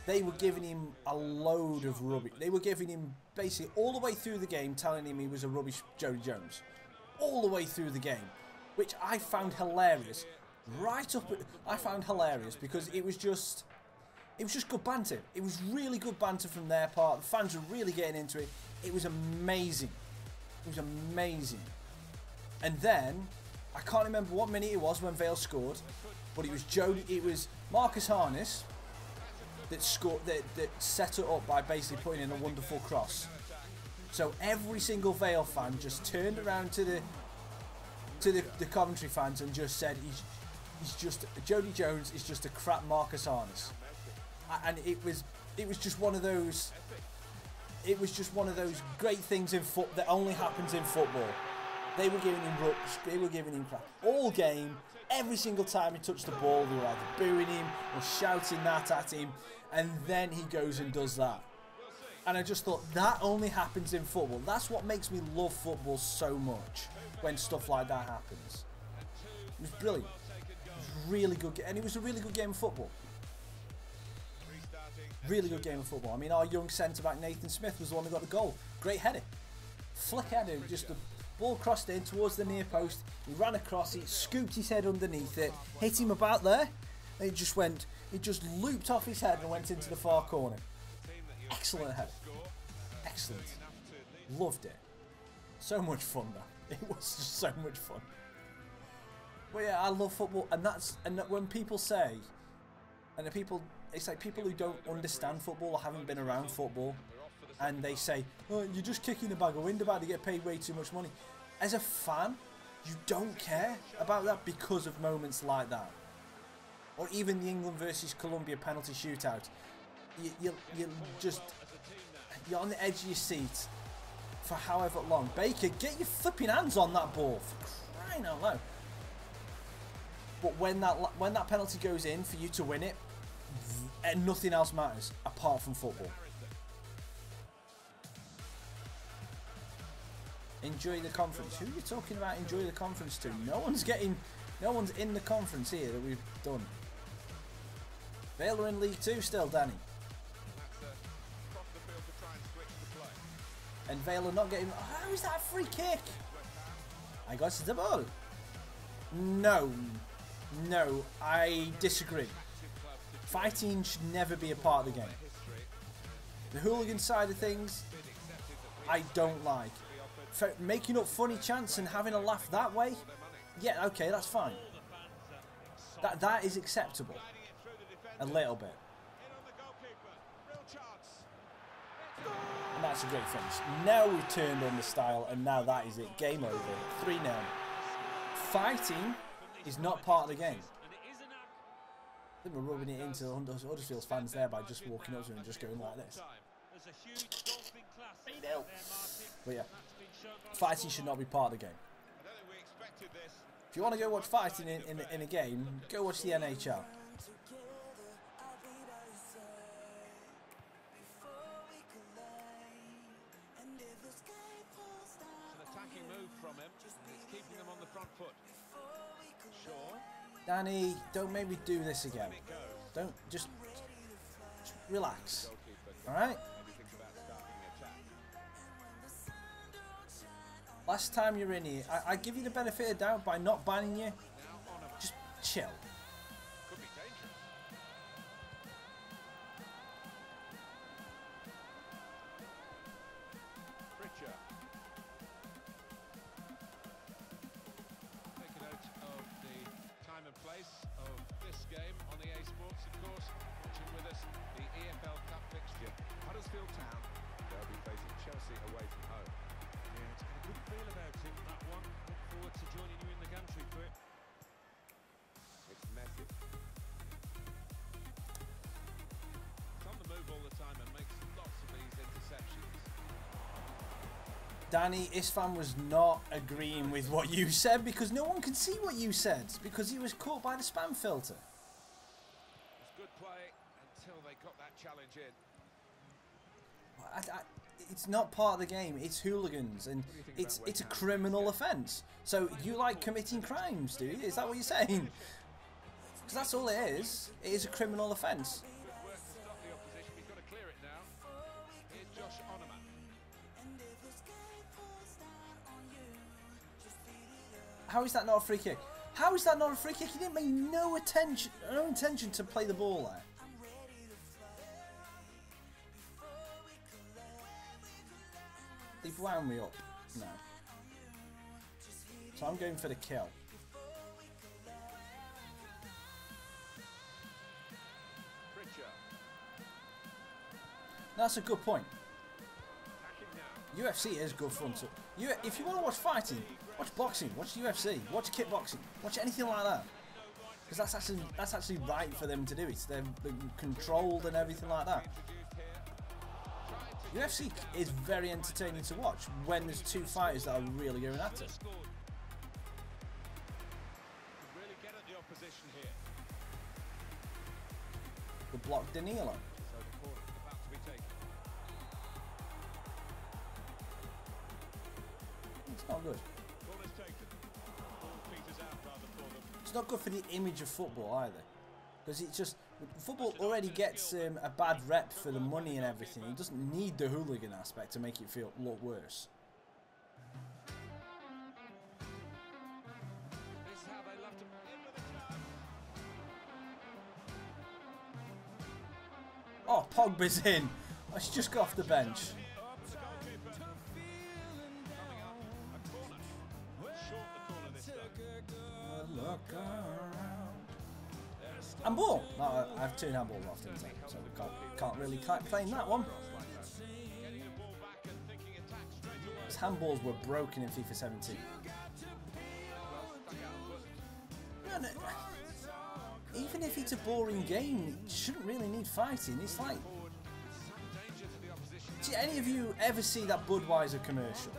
They were giving him a load of rubbish. They were giving him basically all the way through the game, telling him he was a rubbish Jody Jones. All the way through the game, which I found hilarious. I found hilarious because it was just good banter. It was really good banter from their part. The fans were really getting into it. It was amazing. It was amazing. And then I can't remember what minute it was when Vale scored, but it was Marcus Harness that scored, that set it up by basically putting in a wonderful cross So every single Vale fan just turned around to the Coventry fans and just said he's just Jody Jones is just a crap Marcus Harness, and it was just one of those. It was just one of those great things in foot that only happens in football. They were giving him rucks, they were giving him crap all game. Every single time he touched the ball, they were either booing him or shouting that at him, and then he goes and does that. And I just thought, that only happens in football. That's what makes me love football so much, when stuff like that happens. It was brilliant. It was really good, and it was a really good game of football. Really good game of football. I mean, our young centre-back Nathan Smith was the one who got the goal. Great header. Flick header, just the ball crossed in towards the near post. He ran across it, scooped his head underneath it, hit him about there, and it just looped off his head and went into the far corner. Excellent header. Excellent. Loved it. So much fun, though. It was just so much fun. But yeah, I love football, and when people say, and the people, it's like people who don't understand football or haven't been around football, and they say, oh, you're just kicking a bag of wind about to get paid way too much money. As a fan, you don't care about that because of moments like that. Or even the England versus Colombia penalty shootout. You're on the edge of your seat for however long. Baker, get your flipping hands on that ball, for crying out loud. But when that penalty goes in for you to win it, and nothing else matters apart from football. Enjoy the conference. Who are you talking about? Enjoy the conference to? No one's in the conference here that we've done. Vale are in League 2 still, Danny. And Vale are not getting. How is that a free kick? I got the ball. No, I disagree. Fighting should never be a part of the game. The hooligan side of things, I don't like. Making up funny chants and having a laugh that way, yeah, okay, that's fine. That is acceptable. A little bit. And that's a great finish. Now we've turned on the style, and now that is it. Game over. 3-0. Fighting is not part of the game. I think we're rubbing it into Huddersfield fans there by just walking up to him and just going like this. 3-0. But yeah, fighting should not be part of the game. If you want to go watch fighting in a game, go watch the NHL. Danny, don't make me do this again. Don't, just relax. Alright? Last time you're in here, I give you the benefit of doubt by not banning you. Just chill. Danny, Isfan was not agreeing with what you said because no one can see what you said because he was caught by the spam filter. It's good play until they got that challenge in. It's not part of the game. It's hooligans and it's a criminal offence. So you like committing crimes, do you? Is that what you're saying? Because that's all it is. It is a criminal offence. How is that not a free kick? How is that not a free kick? He didn't make no intention to play the ball there. They've wound me up. No. So I'm going for the kill. That's a good point. UFC is good fun. So, if you want to watch fighting, watch boxing, watch UFC, watch kickboxing, watch anything like that. Because that's actually right for them to do. They're controlled and everything like that. UFC is very entertaining to watch when there's two fighters that are really going at it. Really get at the opposition here. The block Danilo. So the corner about to be taken. It's not good. Corner's taken. Ball peters out rather for them. It's not good for the image of football either. Because it's just, football already gets a bad rep for the money and everything. It doesn't need the hooligan aspect to make it look worse. This is how they love to in with a Oh, Pogba's in. Oh, she's just got off the bench. the goalkeeper. Coming up, a corner. Short the corner this time. Look around. Handball. No, I have two handballs off, didn't I? So we can't really claim that one. Getting the ball back and thinking attack straight away. His handballs were broken in FIFA 17. No, no. Even if it's a boring game, it shouldn't really need fighting. It's like, Danger to the opposition. did any of you ever see that Budweiser commercial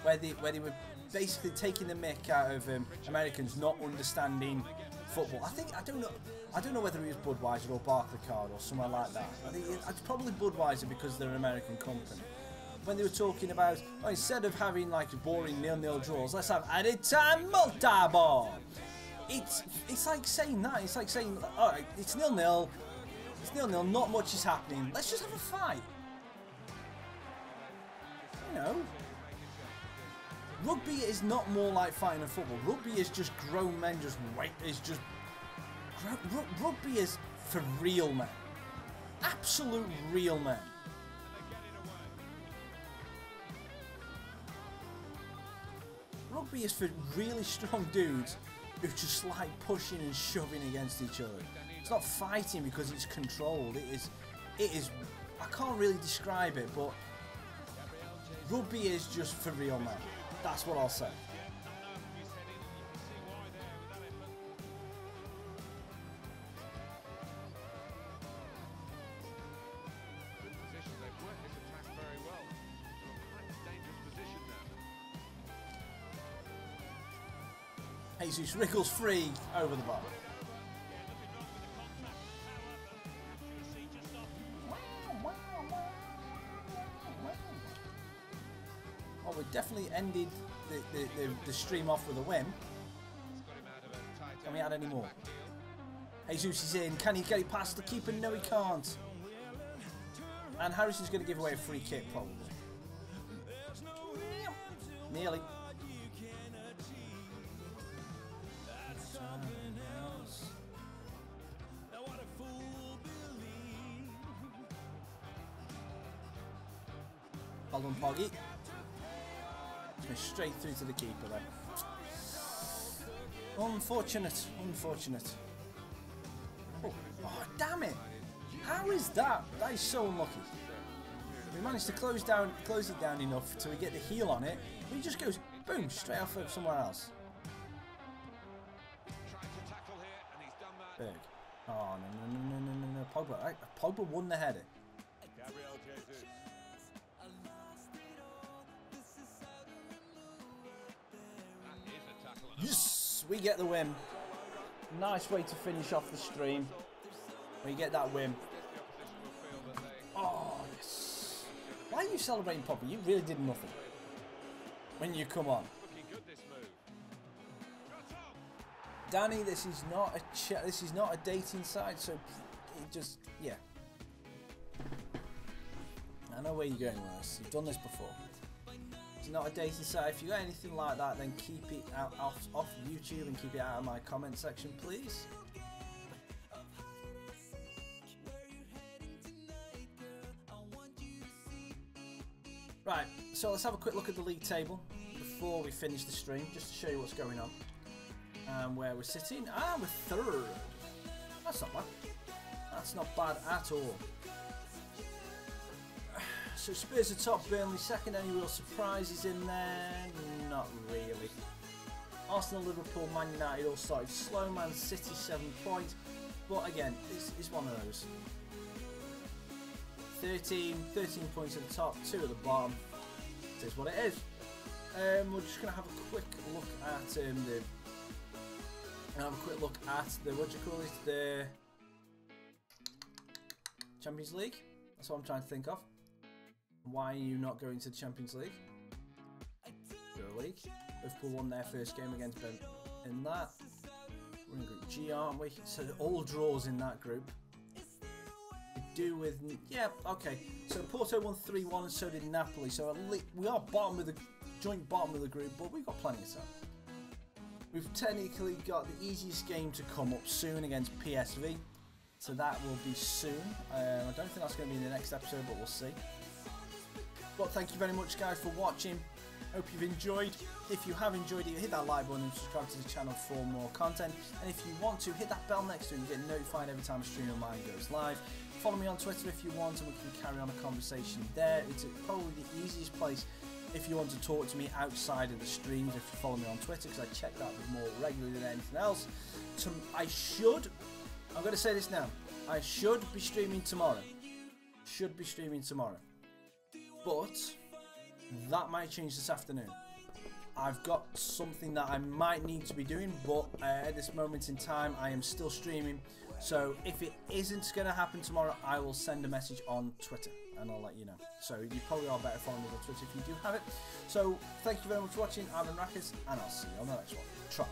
where they were basically taking the mick out of Americans not understanding football? I don't know whether it was Budweiser or Barclaycard or somewhere like that. I think it's probably Budweiser because they're an American company. When they were talking about, oh, instead of having like boring 0-0 draws, let's have added time multi-ball. It's like saying that. It's like saying, all right, it's 0-0. It's 0-0. Not much is happening. Let's just have a fight. You know. Rugby is not more like fighting in football. Rugby is just grown men just wait. Is just rugby is for real men, absolute real men. Rugby is for really strong dudes who just like pushing and shoving against each other. It's not fighting because it's controlled. It is. I can't really describe it, but rugby is just for real men. That's what I'll say. Jesus wriggles free over the bar. Well, we definitely ended the stream off with a win. Can we add any more? Jesus is in. Can he get it past the keeper? No, he can't. And Harrison's going to give away a free kick, probably. Nearly. Well done, Poggy. Straight through to the keeper there. Unfortunate, unfortunate. Oh, damn it! How is that? That is so unlucky. We managed to close it down enough till we get the heel on it, but he just goes boom straight off of somewhere else. Big. Oh no! Pogba won the header. Yes, we get the win. Nice way to finish off the stream. We get that win. Oh, yes. Why are you celebrating, Poppy? You really did nothing when you come on. Danny, this is not a this is not a dating site, so it just I know where you're going with this. You've done this before. It's not a dating site. If you got anything like that, then keep it out off YouTube and keep it out of my comment section, please. Right, so let's have a quick look at the league table before we finish the stream, just to show you what's going on and where we're sitting. We're third. That's not bad. That's not bad at all. So Spurs are top, Burnley second. Any real surprises in there? Not really. Arsenal, Liverpool, Man United all started slow. Man City 7 points. But again, it's one of those. 13 points at the top, 2 at the bottom. It is what it is. We're just going to have a quick look at the Champions League. That's what I'm trying to think of. Why are you not going to the Champions League? Euro League. Liverpool won their first game against Ben in that. We're in Group G, aren't we? So all draws in that group. We do with... Yeah, okay. So Porto won 3-1 and so did Napoli. So at least we are joint bottom of the group, but we've got plenty of time. We've technically got the easiest game to come up soon against PSV. So that will be soon. I don't think that's going to be in the next episode, but we'll see. But thank you very much, guys, for watching. Hope you've enjoyed. If you have enjoyed it, hit that like button and subscribe to the channel for more content. And if you want to, hit that bell next to it and get notified every time a stream of mine goes live. Follow me on Twitter if you want, and we can carry on a conversation there. It's probably the easiest place if you want to talk to me outside of the streams, if you follow me on Twitter, because I check that more regularly than anything else. I'm going to say this now. I should be streaming tomorrow. But that might change this afternoon. I've got something that I might need to be doing, but at this moment in time, I am still streaming. So if it isn't going to happen tomorrow, I will send a message on Twitter and I'll let you know. So you probably are better following me on Twitter if you do have it. So thank you very much for watching. I've been Raccas, and I'll see you on the next one. Try.